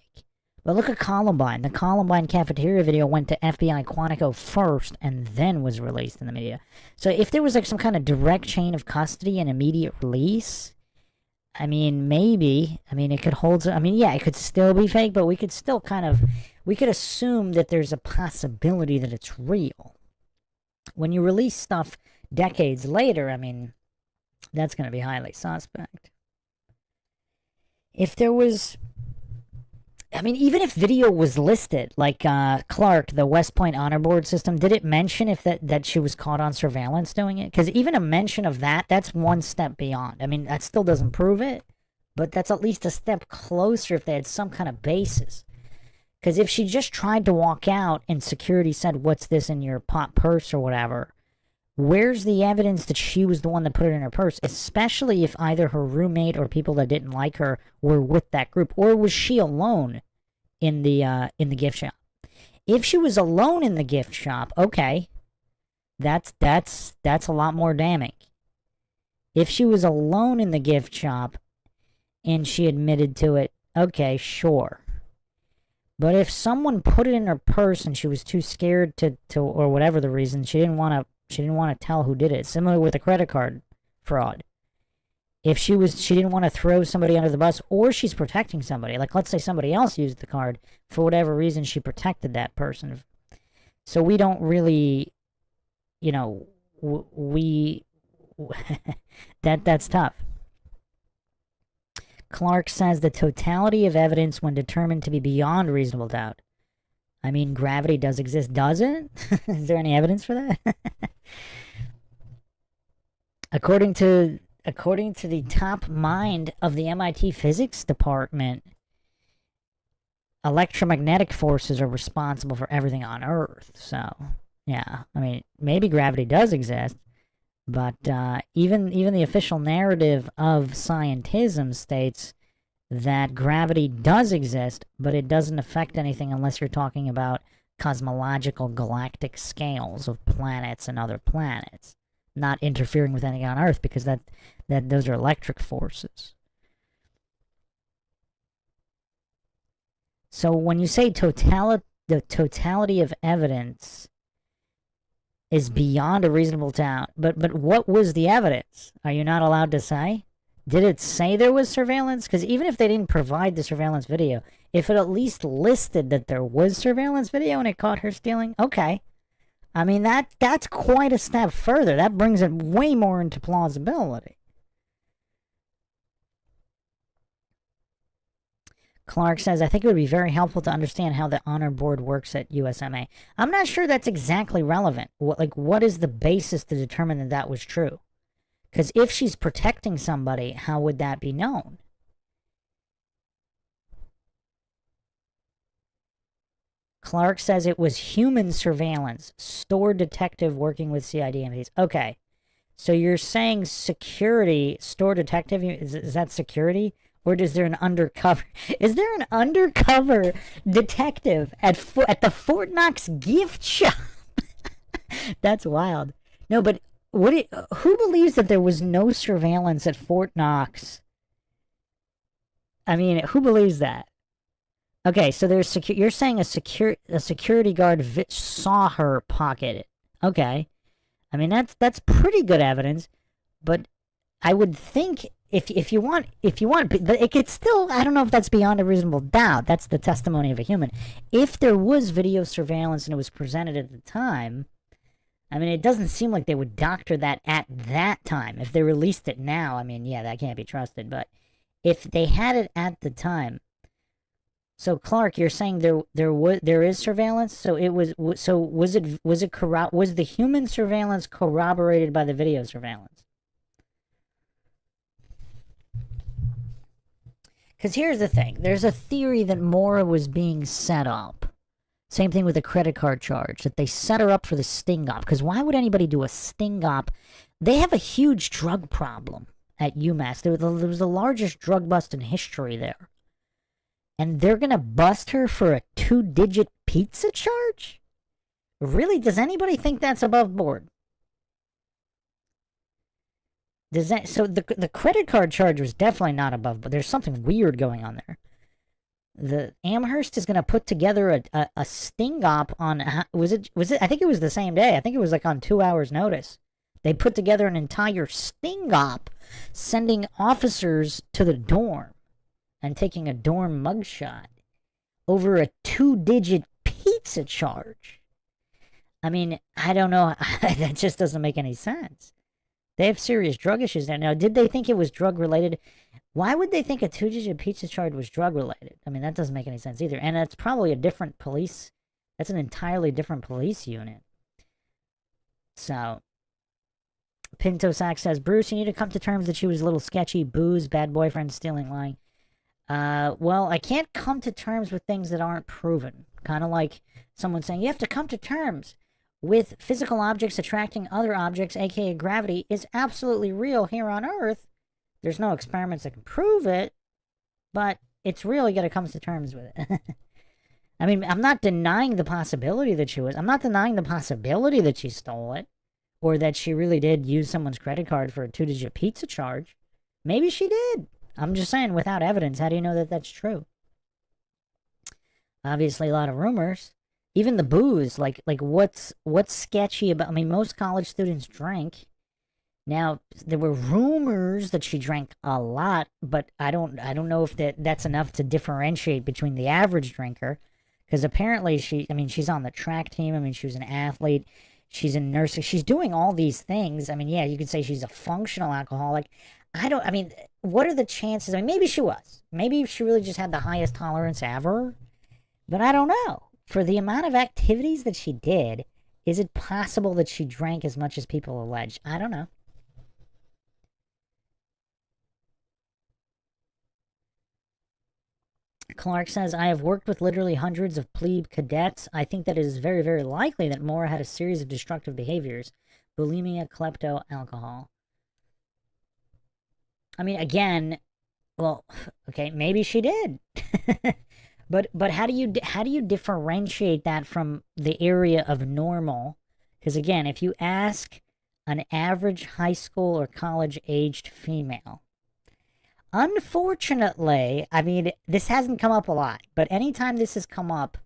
But look at Columbine. The Columbine cafeteria video went to FBI Quantico first and then was released in the media. So if there was like some kind of direct chain of custody and immediate release, maybe. It could hold. Yeah, it could still be fake, but we could still we could assume that there's a possibility that it's real. When you release stuff decades later, that's going to be highly suspect. If there was, even if video was listed, like Clark, the West Point honor board system, did it mention if that she was caught on surveillance doing it? Because even a mention of that's one step beyond. That still doesn't prove it, but that's at least a step closer if they had some kind of basis. Because if she just tried to walk out and security said, "What's this in your purse?" or whatever, where's the evidence that she was the one that put it in her purse? Especially if either her roommate or people that didn't like her were with that group, or was she alone in the gift shop? If she was alone in the gift shop, okay, that's a lot more damning. If she was alone in the gift shop and she admitted to it, okay, sure. But if someone put it in her purse and she was too scared to or whatever the reason, she didn't want to tell who did it. Similar with the credit card fraud. If she didn't want to throw somebody under the bus, or she's protecting somebody. Like, let's say somebody else used the card for whatever reason, she protected that person. So we don't really, that's tough. Clark says the totality of evidence when determined to be beyond reasonable doubt. Gravity does exist, does it? Is there any evidence for that? According to the top mind of the MIT physics department, electromagnetic forces are responsible for everything on Earth. So, yeah, maybe gravity does exist. But even the official narrative of scientism states that gravity does exist, but it doesn't affect anything unless you're talking about cosmological galactic scales of planets and other planets, not interfering with anything on Earth, because that those are electric forces. So when you say the totality of evidence is beyond a reasonable doubt. But what was the evidence? Are you not allowed to say? Did it say there was surveillance? Because even if they didn't provide the surveillance video, if it at least listed that there was surveillance video and it caught her stealing, okay. That's quite a step further. That brings it way more into plausibility. Clark says, I think it would be very helpful to understand how the honor board works at USMA. I'm not sure that's exactly relevant. What is the basis to determine that that was true? Because if she's protecting somebody, how would that be known? Clark says it was human surveillance, store detective working with CID MPs. Okay, so you're saying security, store detective, is that security? Or is there an undercover? Is there an undercover detective at the Fort Knox gift shop? That's wild. No, but who believes that there was no surveillance at Fort Knox? I mean, who believes that? Okay, so there's you're saying a security guard saw her pocket it. Okay, I mean that's pretty good evidence, but I would think if you want, it could still, I don't know if that's beyond a reasonable doubt. That's the testimony of a human. If there was video surveillance and it was presented at the time, I mean, it doesn't seem like they would doctor that at that time. If they released it now, I mean, yeah, that can't be trusted. But if they had it at the time, so Clark, you're saying there is surveillance. So was the human surveillance corroborated by the video surveillance? Because here's the thing. There's a theory that MAURA was being set up. Same thing with the credit card charge, that they set her up for the sting op. Because why would anybody do a sting op? They have a huge drug problem at UMass. There was the largest drug bust in history there. And they're going to bust her for a 2-digit pizza charge? Really? Does anybody think that's above board? So the credit card charge was definitely not above, but there's something weird going on there. The Amherst is going to put together a sting op on, was it, I think it was the same day. I think it was like on 2 hours notice. They put together an entire sting op, sending officers to the dorm and taking a dorm mugshot over a 2-digit pizza charge. I mean, I don't know. That just doesn't make any sense. They have serious drug issues there. Now, did they think it was drug-related? Why would they think a 2-digit pizza charge was drug-related? I mean, that doesn't make any sense either. And that's probably a different police... That's an entirely different police unit. So, Pinto Sack says, Bruce, you need to come to terms that she was a little sketchy. Booze, bad boyfriend, stealing, lying. Well, I can't come to terms with things that aren't proven. Kind of like someone saying, you have to come to terms with physical objects attracting other objects, aka gravity, is absolutely real here on Earth. There's no experiments that can prove it, but it's real. You gotta come to terms with it. I mean, I'm not denying the possibility that I'm not denying the possibility that she stole it, or that she really did use someone's credit card for a 2-digit pizza charge. Maybe she did. I'm just saying, without evidence, how do you know that that's true? Obviously, a lot of rumors. Even the booze, like what's sketchy about? I mean, most college students drink. Now, there were rumors that she drank a lot, but I don't know if that's enough to differentiate between the average drinker, because apparently she's on the track team. I mean, she was an athlete. She's in nursing. She's doing all these things. I mean, yeah, you could say she's a functional alcoholic. I mean, what are the chances? I mean, maybe she was. Maybe she really just had the highest tolerance ever, but I don't know. For the amount of activities that she did, is it possible that she drank as much as people allege? I don't know. Clark says, I have worked with literally hundreds of plebe cadets. I think that it is very, very likely that MAURA had a series of destructive behaviors. Bulimia, klepto, alcohol. I mean, again, well, okay, maybe she did. But how do you differentiate that from the area of normal? Because again, if you ask an average high school or college aged female, unfortunately, I mean, this hasn't come up a lot, but anytime this has come up,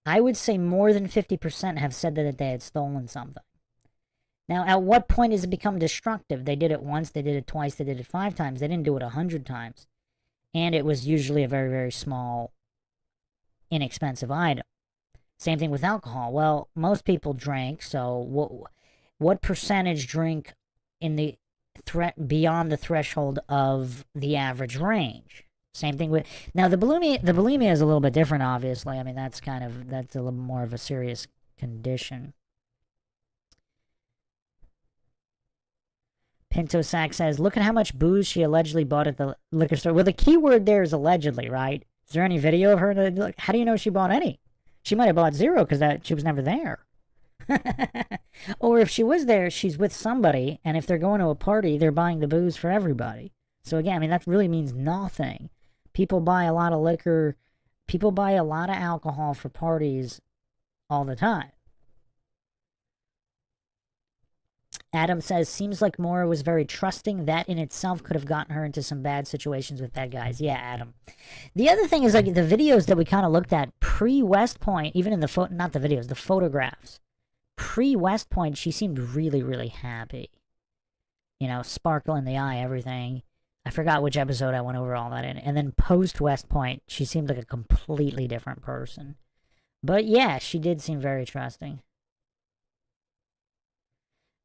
I would say more than 50% have said that they had stolen something. Now, at what point does it become destructive? They did it once, they did it twice, they did it 5 times. They didn't do it 100 times. And it was usually a very, very small, inexpensive item. Same thing with alcohol. Well, most people drink, so what percentage drink in the beyond the threshold of the average range? Same thing with now the bulimia is a little bit different, obviously. I mean, that's a little more of a serious condition. Pinto Sack says, look at how much booze she allegedly bought at the liquor store. Well, the key word there is allegedly, right? Is there any video of her? How do you know she bought any? She might have bought zero because she was never there. Or if she was there, she's with somebody, and if they're going to a party, they're buying the booze for everybody. So again, I mean, that really means nothing. People buy a lot of liquor, people buy a lot of alcohol for parties all the time. Adam says, seems like MAURA was very trusting. That in itself could have gotten her into some bad situations with bad guys. Yeah, Adam. The other thing is, like, the videos that we kind of looked at pre-West Point, even in the not the videos, the photographs. Pre-West Point, she seemed really, really happy. You know, sparkle in the eye, everything. I forgot which episode I went over all that in. And then post-West Point, she seemed like a completely different person. But yeah, she did seem very trusting.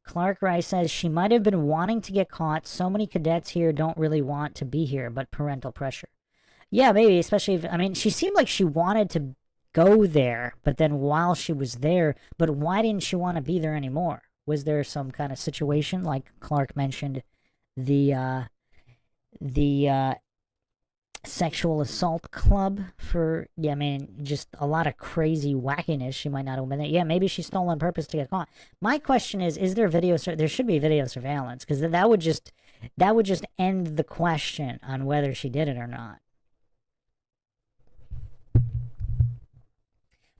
Clark Rice says, she might have been wanting to get caught. So many cadets here don't really want to be here, but parental pressure. Yeah, maybe, especially if, I mean, she seemed like she wanted to go there, but then while she was there, but why didn't she want to be there anymore? Was there some kind of situation, like Clark mentioned, the sexual assault club for, yeah, I mean, just a lot of crazy wackiness. She might not have been there. Yeah, maybe she stole on purpose to get caught. My question is there video, there should be video surveillance, because that would just end the question on whether she did it or not.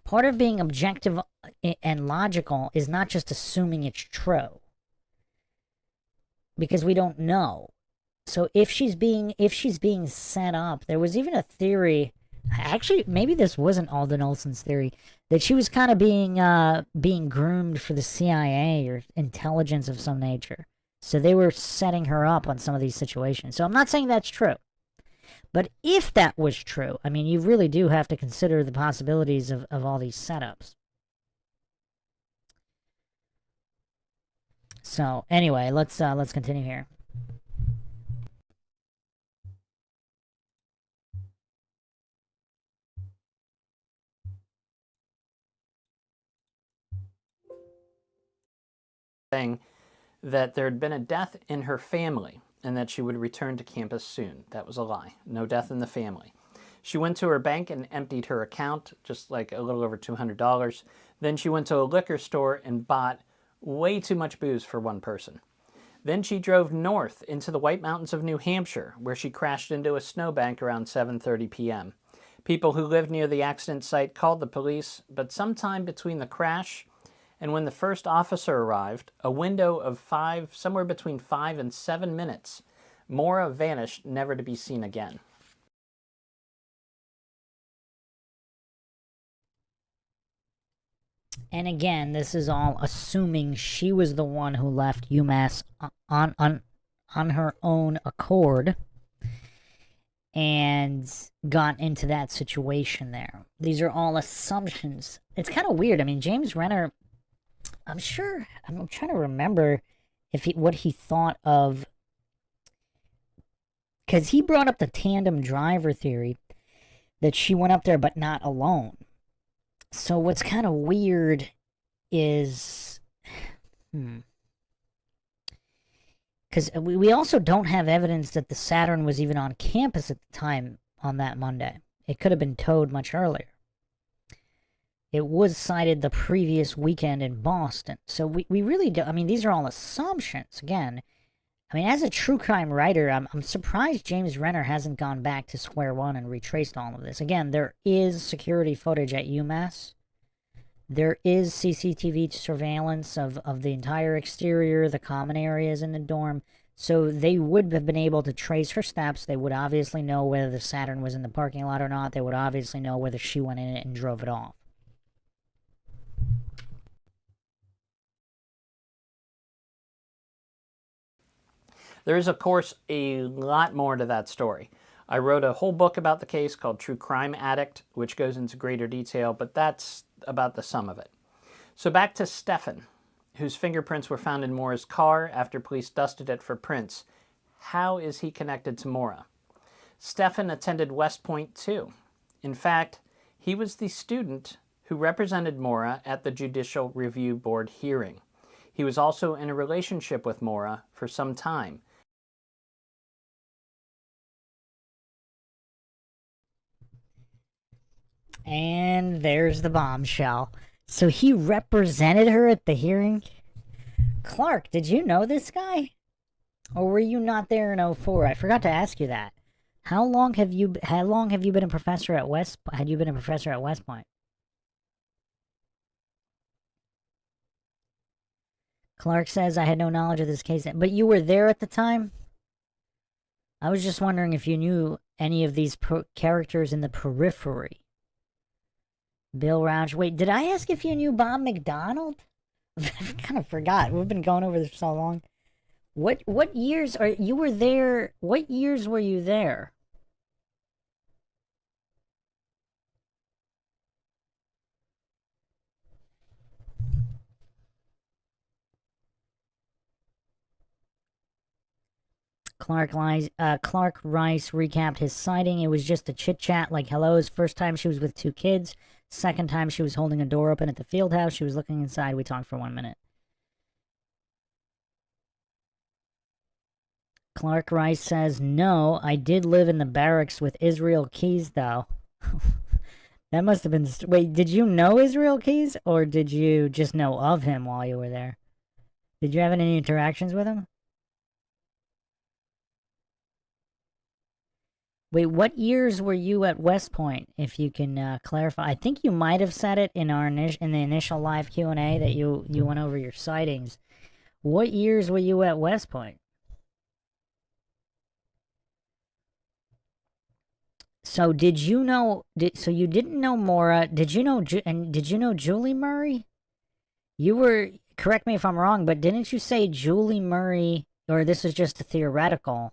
Part of being objective and logical is not just assuming it's true, because we don't know. So if she's being set up, there was even a theory. Actually, maybe this wasn't Alden Olson's theory, that she was kind of being groomed for the CIA or intelligence of some nature. So they were setting her up on some of these situations. So I'm not saying that's true. But if that was true, I mean, you really do have to consider the possibilities of all these setups. So anyway, let's continue here. Saying that there had been a death in her family and that she would return to campus soon. That was a lie. No death in the family. She went to her bank and emptied her account, just like a little over $200. Then she went to a liquor store and bought way too much booze for one person. Then she drove north into the White Mountains of New Hampshire, where she crashed into a snowbank around 7:30 p.m. People who lived near the accident site called the police, but sometime between the crash and when the first officer arrived, a window of somewhere between 5 and 7 minutes, MAURA vanished, never to be seen again. And again, this is all assuming she was the one who left UMass on her own accord and got into that situation there. These are all assumptions. It's kind of weird. I mean, James Renner, I'm trying to remember what he thought of, because he brought up the tandem driver theory, that she went up there but not alone. So what's kind of weird is, because we also don't have evidence that the Saturn was even on campus at the time on that Monday. It could have been towed much earlier. It was sighted the previous weekend in Boston. So we really do. I mean, these are all assumptions. Again, I mean, as a true crime writer, I'm surprised James Renner hasn't gone back to square one and retraced all of this. Again, there is security footage at UMass. There is CCTV surveillance of the entire exterior, the common areas in the dorm. So they would have been able to trace her steps. They would obviously know whether the Saturn was in the parking lot or not. They would obviously know whether she went in it and drove it off. There is, of course, a lot more to that story. I wrote a whole book about the case called True Crime Addict, which goes into greater detail, but that's about the sum of it. So back to Stefan, whose fingerprints were found in MAURA's car after police dusted it for prints. How is he connected to MAURA? Stefan attended West Point too. In fact, he was the student who represented MAURA at the Judicial Review Board hearing. He was also in a relationship with MAURA for some time. And there's the bombshell. So he represented her at the hearing? Clark, did you know this guy? Or were you not there in 04? I forgot to ask you that. How long have you been a professor at West Point? Clark says, I had no knowledge of this case, but you were there at the time? I was just wondering if you knew any of these characters in the periphery. Bill Rauch. Wait, did I ask if you knew Bob McDonald? I kind of forgot. We've been going over this for so long. What years are you were there? What years were you there? Clark Rice recapped his sighting. It was just a chit-chat like hellos. First time she was with 2 kids. Second time she was holding a door open at the field house. She was looking inside. We talked for 1 minute. Clark Rice says, no, I did live in the barracks with Israel Keys, though. That must have been... Wait, did you know Israel Keys? Or did you just know of him while you were there? Did you have any interactions with him? Wait, what years were you at West Point, if you can clarify? I think you might have said it in the initial live Q&A that you went over your sightings. What years were you at West Point? So did you know? So you didn't know MAURA? Did you know? Did you know Julie Murray? You were. Correct me if I'm wrong, but didn't you say Julie Murray, or this is just a theoretical,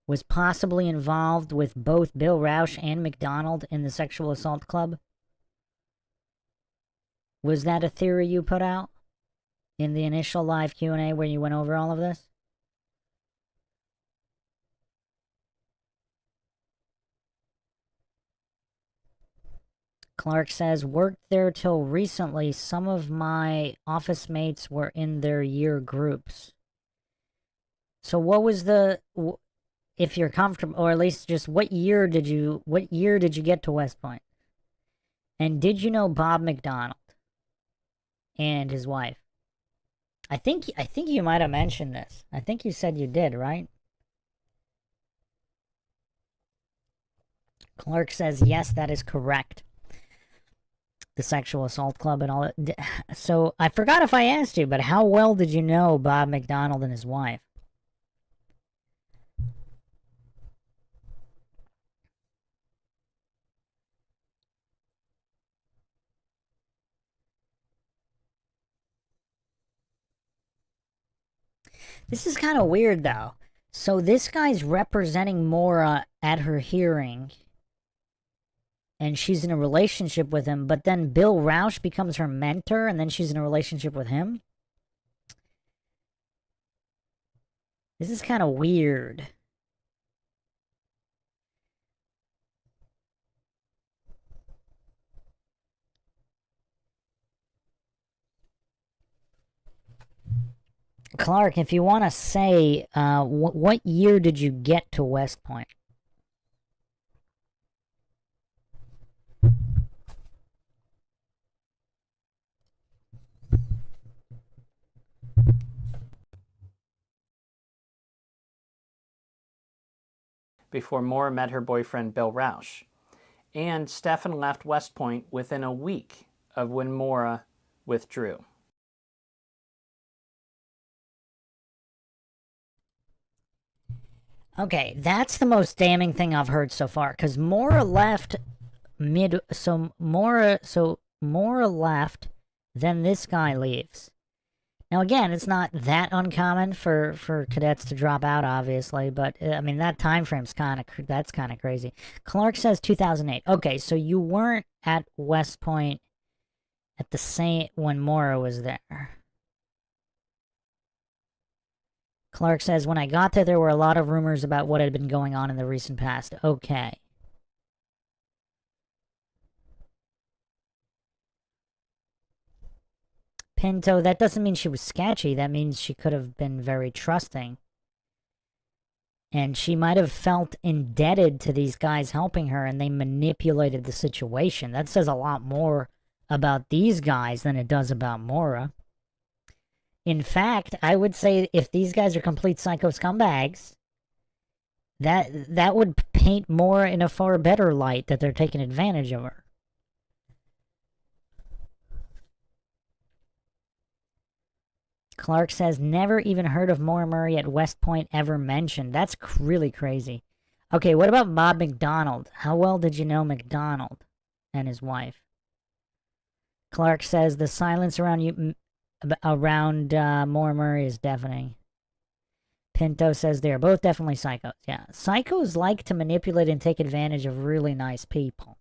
was possibly involved with both Bill Rauch and McDonald in the sexual assault club? Was that a theory you put out in the initial live Q&A where you went over all of this? Clark says, worked there till recently. Some of my office mates were in their year groups. So what was the... If you're comfortable, or at least just what year did you get to West Point? And did you know Bob McDonald and his wife? I think you might have mentioned this. I think you said you did, right? Clark says, yes, that is correct. The sexual assault club and all that. So I forgot if I asked you, but how well did you know Bob McDonald and his wife? This is kind of weird, though. So this guy's representing MAURA at her hearing, and she's in a relationship with him, but then Bill Rauch becomes her mentor, and then she's in a relationship with him? This is kind of weird. Clark, if you want to say, what year did you get to West Point? Before MAURA met her boyfriend Bill Rauch. And Stefan left West Point within a week of when MAURA withdrew. Okay, that's the most damning thing I've heard so far, because MAURA left MAURA left, then this guy leaves. Now again, it's not that uncommon for cadets to drop out, obviously, but I mean that time frame's that's kind of crazy. Clark says 2008. Okay, so you weren't at West Point at the same when MAURA was there. Clark says, when I got there were a lot of rumors about what had been going on in the recent past. Okay. Pinto, that doesn't mean she was sketchy. That means she could have been very trusting. And she might have felt indebted to these guys helping her, and they manipulated the situation. That says a lot more about these guys than it does about MAURA. In fact, I would say if these guys are complete psycho scumbags, that would paint MAURA in a far better light, that they're taking advantage of her. Clark says, never even heard of Maura Murray at West Point ever mentioned. That's really crazy. Okay, what about Bob McDonald? How well did you know McDonald and his wife? Clark says, the silence around Maura Murray is deafening. Pinto says, they are both definitely psychos. Yeah, psychos like to manipulate and take advantage of really nice people.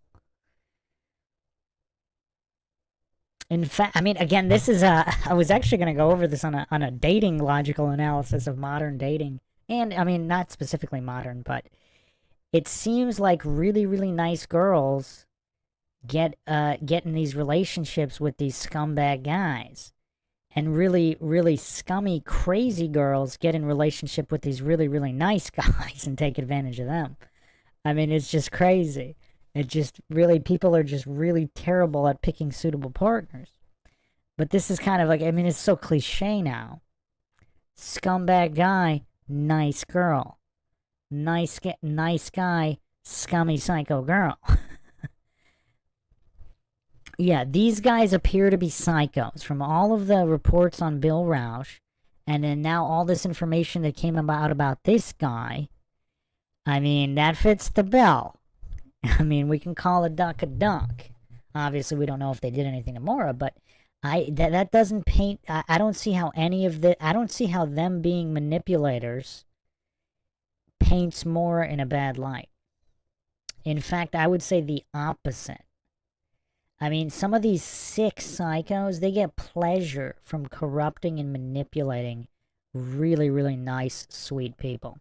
In fact, I mean, again, this is I was actually going to go over this on a dating logical analysis of modern dating. And, I mean, not specifically modern, but it seems like really, really nice girls get in these relationships with these scumbag guys. And really, really scummy, crazy girls get in relationship with these really, really nice guys and take advantage of them. I mean, it's just crazy. It just really, people are just really terrible at picking suitable partners. But this is kind of like, I mean, it's so cliche now. Scumbag guy, nice girl. Nice guy, scummy psycho girl. Yeah, these guys appear to be psychos from all of the reports on Bill Rausch. And then now all this information that came about this guy. I mean, that fits the bill. I mean, we can call a duck a duck. Obviously, we don't know if they did anything to MAURA, but that doesn't paint. I don't see how I don't see how them being manipulators paints MAURA in a bad light. In fact, I would say the opposite. I mean, some of these sick psychos, they get pleasure from corrupting and manipulating really, really nice, sweet people.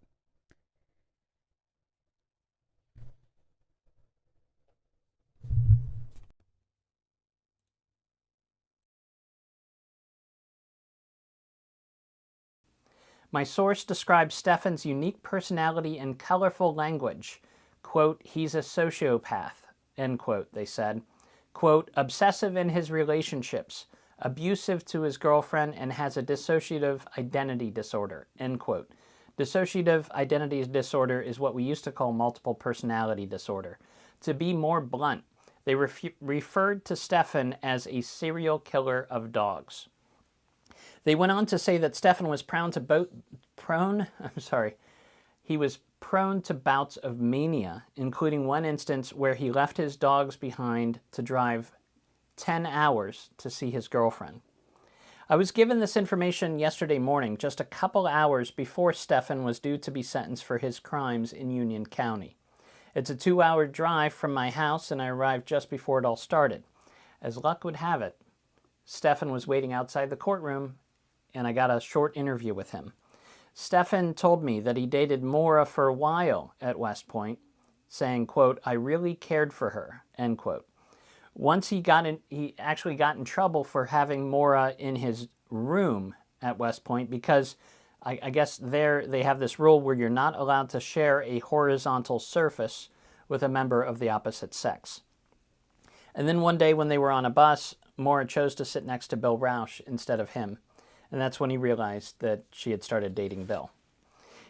My source describes Stefan's unique personality and colorful language. Quote, he's a sociopath, end quote, they said. Quote, obsessive in his relationships, abusive to his girlfriend, and has a dissociative identity disorder, end quote. Dissociative identity disorder is what we used to call multiple personality disorder. To be more blunt, they referred to Stefan as a serial killer of dogs. They went on to say that Stefan was prone to bouts of mania, including one instance where he left his dogs behind to drive 10 hours to see his girlfriend. I was given this information yesterday morning, just a couple hours before Stefan was due to be sentenced for his crimes in Union County. It's a 2-hour drive from my house, and I arrived just before it all started. As luck would have it, Stefan was waiting outside the courtroom, and I got a short interview with him. Stefan told me that he dated MAURA for a while at West Point, saying, quote, I really cared for her, end quote. Once he actually got in trouble for having MAURA in his room at West Point because I guess there they have this rule where you're not allowed to share a horizontal surface with a member of the opposite sex. And then one day when they were on a bus, MAURA chose to sit next to Bill Rausch instead of him. And that's when he realized that she had started dating Bill.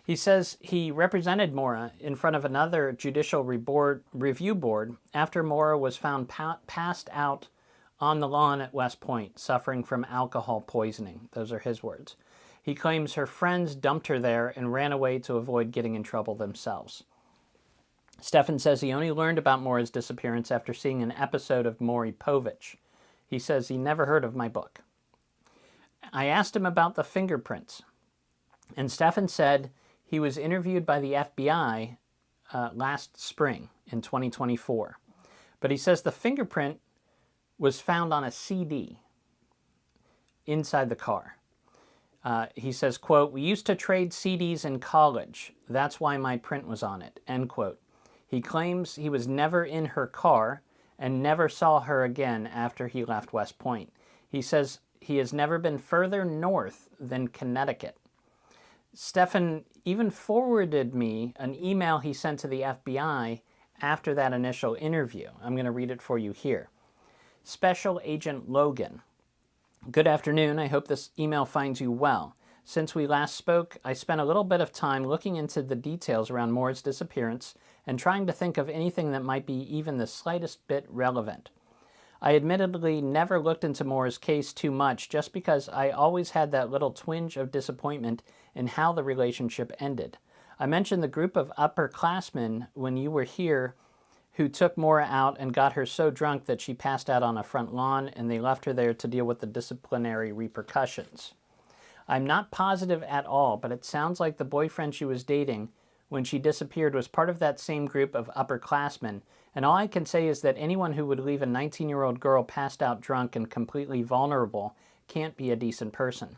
He says he represented MAURA in front of another judicial review board after MAURA was found passed out on the lawn at West Point, suffering from alcohol poisoning. Those are his words. He claims her friends dumped her there and ran away to avoid getting in trouble themselves. Stefan says he only learned about MAURA's disappearance after seeing an episode of Maury Povich. He says he never heard of my book. I asked him about the fingerprints, and Stefan said he was interviewed by the FBI last spring in 2024. But he says the fingerprint was found on a CD inside the car. He says, quote, "We used to trade CDs in college. That's why my print was on it," end quote. He claims he was never in her car and never saw her again after he left West Point. He says he has never been further north than Connecticut. Stefan even forwarded me an email he sent to the FBI after that initial interview. I'm going to read it for you here. Special Agent Logan. Good afternoon. I hope this email finds you well. Since we last spoke, I spent a little bit of time looking into the details around MAURA's disappearance and trying to think of anything that might be even the slightest bit relevant. I admittedly never looked into MAURA's case too much just because I always had that little twinge of disappointment in how the relationship ended. I mentioned the group of upperclassmen when you were here who took MAURA out and got her so drunk that she passed out on a front lawn, and they left her there to deal with the disciplinary repercussions. I'm not positive at all, but it sounds like the boyfriend she was dating when she disappeared was part of that same group of upperclassmen, and all I can say is that anyone who would leave a 19-year-old girl passed out drunk and completely vulnerable can't be a decent person.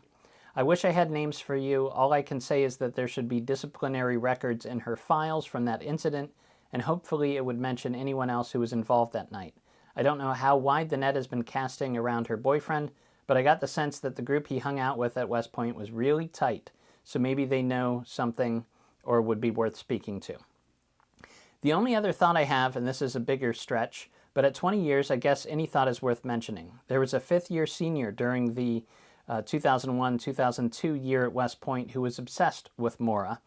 I wish I had names for you. All I can say is that there should be disciplinary records in her files from that incident, and hopefully it would mention anyone else who was involved that night. I don't know how wide the net has been casting around her boyfriend, but I got the sense that the group he hung out with at West Point was really tight, so maybe they know something or would be worth speaking to. The only other thought I have, and this is a bigger stretch, but at 20 years, I guess any thought is worth mentioning. There was a fifth-year senior during the 2001-2002 year at West Point who was obsessed with MAURA.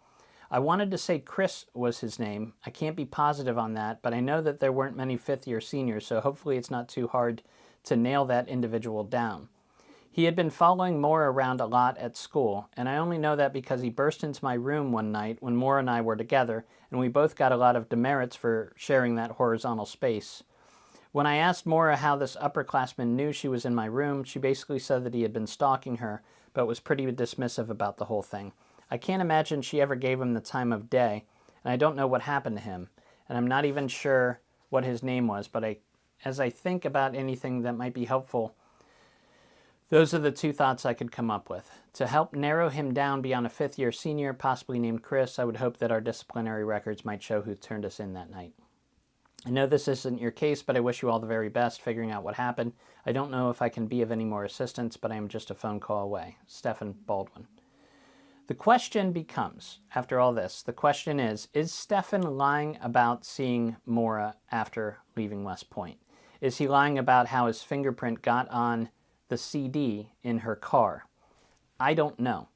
I wanted to say Chris was his name. I can't be positive on that, but I know that there weren't many fifth-year seniors, so hopefully it's not too hard to nail that individual down. He had been following MAURA around a lot at school, and I only know that because he burst into my room one night when MAURA and I were together, and we both got a lot of demerits for sharing that horizontal space. When I asked MAURA how this upperclassman knew she was in my room, she basically said that he had been stalking her, but was pretty dismissive about the whole thing. I can't imagine she ever gave him the time of day, and I don't know what happened to him, and I'm not even sure what his name was, but as I think about anything that might be helpful, those are the two thoughts I could come up with. To help narrow him down beyond a fifth-year senior, possibly named Chris, I would hope that our disciplinary records might show who turned us in that night. I know this isn't your case, but I wish you all the very best figuring out what happened. I don't know if I can be of any more assistance, but I am just a phone call away. Stephen Baldwin. The question becomes, after all this, the question is Stefan lying about seeing MAURA after leaving West Point? Is he lying about how his fingerprint got on the CD in her car? I don't know.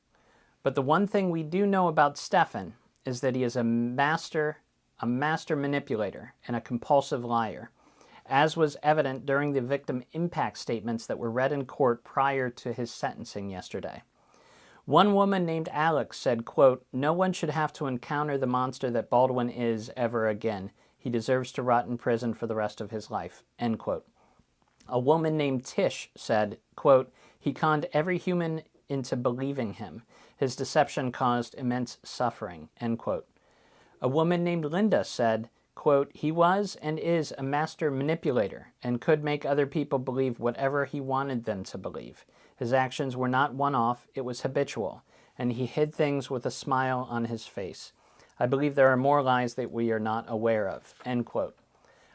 But the one thing we do know about Stefan is that he is a master manipulator and a compulsive liar, as was evident during the victim impact statements that were read in court prior to his sentencing yesterday. One woman named Alex said, quote, "No one should have to encounter the monster that Baldwin is ever again. He deserves to rot in prison for the rest of his life," end quote. A woman named Tish said, quote, "He conned every human into believing him. His deception caused immense suffering," end quote. A woman named Linda said, quote, "He was and is a master manipulator and could make other people believe whatever he wanted them to believe. His actions were not one-off, it was habitual, and he hid things with a smile on his face. I believe there are more lies that we are not aware of," end quote.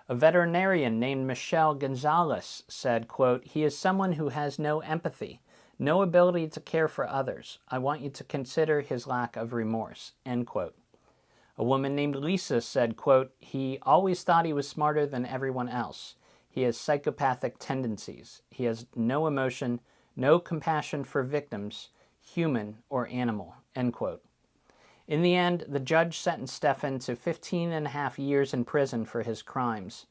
A veterinarian named Michelle Gonzalez said, quote, "He is someone who has no empathy, no ability to care for others. I want you to consider his lack of remorse," end quote. A woman named Lisa said, quote, "He always thought he was smarter than everyone else. He has psychopathic tendencies. He has no emotion, no compassion for victims, human or animal," end quote. In the end, the judge sentenced Stefan to 15 and a half years in prison for his crimes,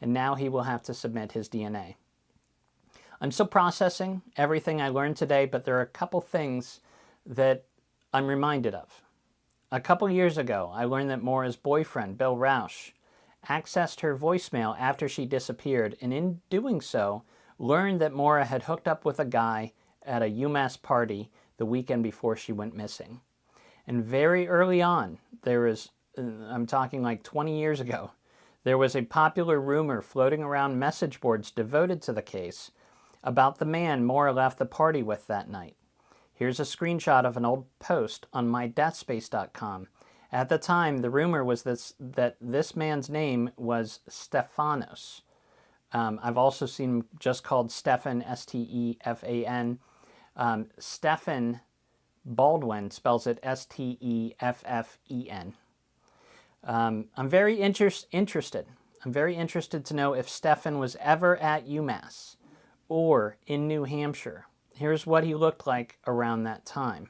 and now he will have to submit his DNA. I'm still processing everything I learned today, but there are a couple things that I'm reminded of. A couple years ago, I learned that MAURA's boyfriend, Bill Rausch, accessed her voicemail after she disappeared, and in doing so, learned that MAURA had hooked up with a guy at a UMass party the weekend before she went missing. And very early on, I'm talking like 20 years ago, there was a popular rumor floating around message boards devoted to the case about the man MAURA left the party with that night. Here's a screenshot of an old post on mydeathspace.com. At the time, the rumor was that this man's name was Stefanos. I've also seen him just called Stefan, Stefan. Stefan Baldwin spells it Steffen. I'm very interested. I'm very interested to know if Stefan was ever at UMass or in New Hampshire. Here's what he looked like around that time.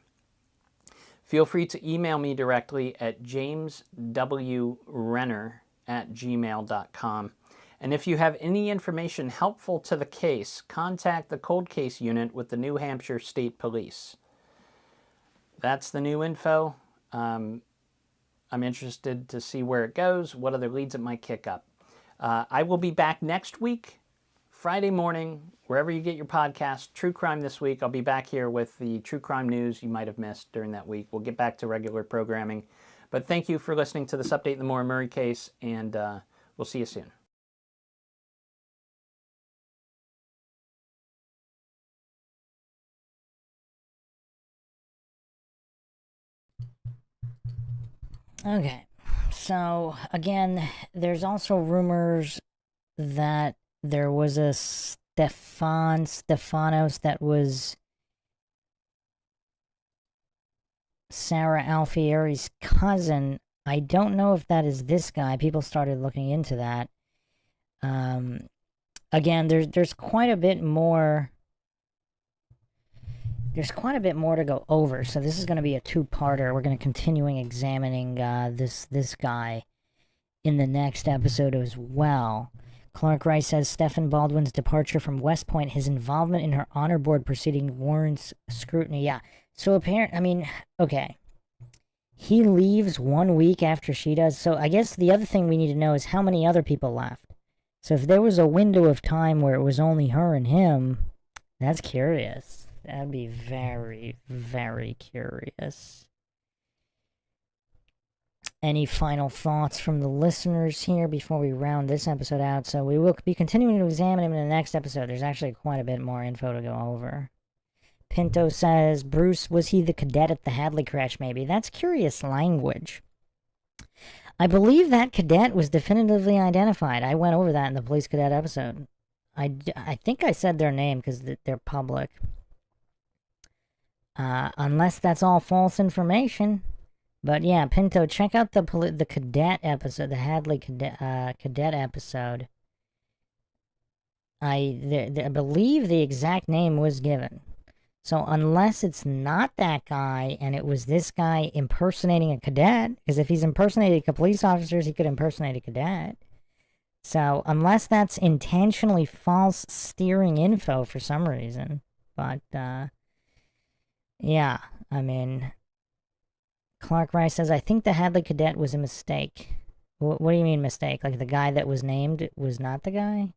Feel free to email me directly at jameswrenner@gmail.com. And if you have any information helpful to the case, contact the Cold Case Unit with the New Hampshire State Police. That's the new info. I'm interested to see where it goes, what other leads it might kick up. I will be back next week, Friday morning, wherever you get your podcast. True Crime This Week. I'll be back here with the true crime news you might have missed during that week. We'll get back to regular programming. But thank you for listening to this update in the Maura Murray case, and we'll see you soon. Okay, so again, there's also rumors that there was a Stefanos that was Sarah Alfieri's cousin. I don't know if that is this guy. People started looking into that. Again, there's quite a bit more. There's quite a bit more to go over, so this is going to be a two-parter. We're going to continuing examining this guy in the next episode as well. Clark Rice says Stephen Baldwin's departure from West Point, his involvement in her honor board proceeding warrants scrutiny. Yeah, so okay. He leaves 1 week after she does, so I guess the other thing we need to know is how many other people left. So if there was a window of time where it was only her and him, that's curious. That'd be very, very curious. Any final thoughts from the listeners here before we round this episode out? So we will be continuing to examine him in the next episode. There's actually quite a bit more info to go over. Pinto says, Bruce, was he the cadet at the Hadley crash maybe? That's curious language. I believe that cadet was definitively identified. I went over that in the police cadet episode. I think I said their name because they're public. Unless that's all false information. But yeah, Pinto, check out the cadet episode, the Hadley cadet episode. I believe the exact name was given. So unless it's not that guy and it was this guy impersonating a cadet, because if he's impersonating police officers, he could impersonate a cadet. So unless that's intentionally false steering info for some reason. But yeah, I mean, Clark Rice says, I think the Hadley cadet was a mistake. What do you mean mistake? Like the guy that was named was not the guy?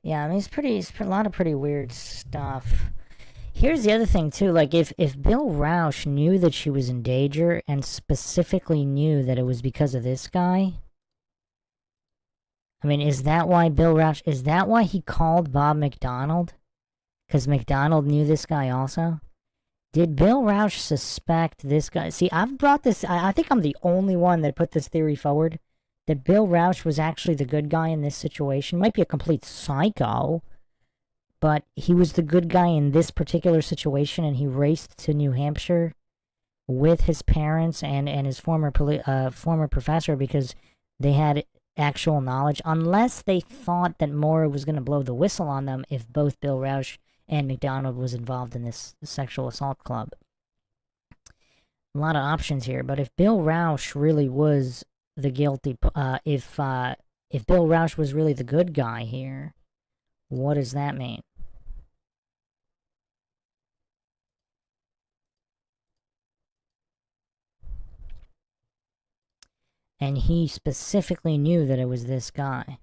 Yeah, I mean, it's a lot of pretty weird stuff. Here's the other thing, too. Like, if Bill Rausch knew that she was in danger and specifically knew that it was because of this guy, I mean, is that why he called Bob McDonald? Because McDonald knew this guy also? Did Bill Rausch suspect this guy? See, I've brought this, I think I'm the only one that put this theory forward, that Bill Rausch was actually the good guy in this situation. Might be a complete psycho, but he was the good guy in this particular situation, and he raced to New Hampshire with his parents and his former professor because they had actual knowledge, unless they thought that MAURA was going to blow the whistle on them if both Bill Rausch and McDonald was involved in this sexual assault club. A lot of options here, but if Bill Rausch really was the guilty, if Bill Rausch was really the good guy here, what does that mean? And he specifically knew that it was this guy.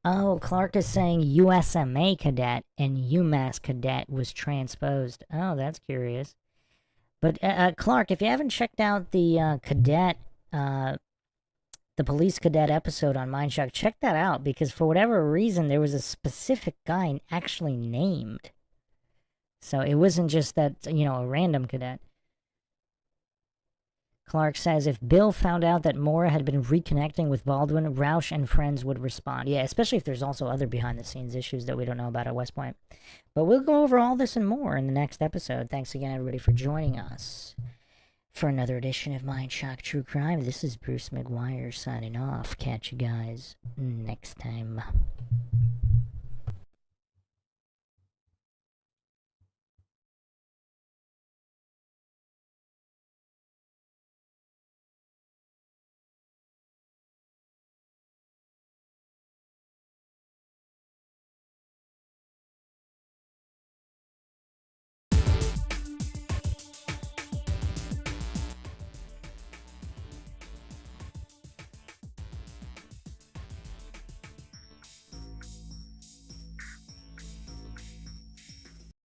Oh, Clark is saying USMA cadet and UMass cadet was transposed. Oh, that's curious. But Clark, if you haven't checked out the the police cadet episode on Mindshock, check that out, because for whatever reason there was a specific guy actually named. So it wasn't just that, a random cadet. Clark says if Bill found out that MAURA had been reconnecting with Baldwin, Rausch and friends would respond. Yeah, especially if there's also other behind-the-scenes issues that we don't know about at West Point. But we'll go over all this and more in the next episode. Thanks again, everybody, for joining us for another edition of Mindshock True Crime. This is Bruce McGuire signing off. Catch you guys next time.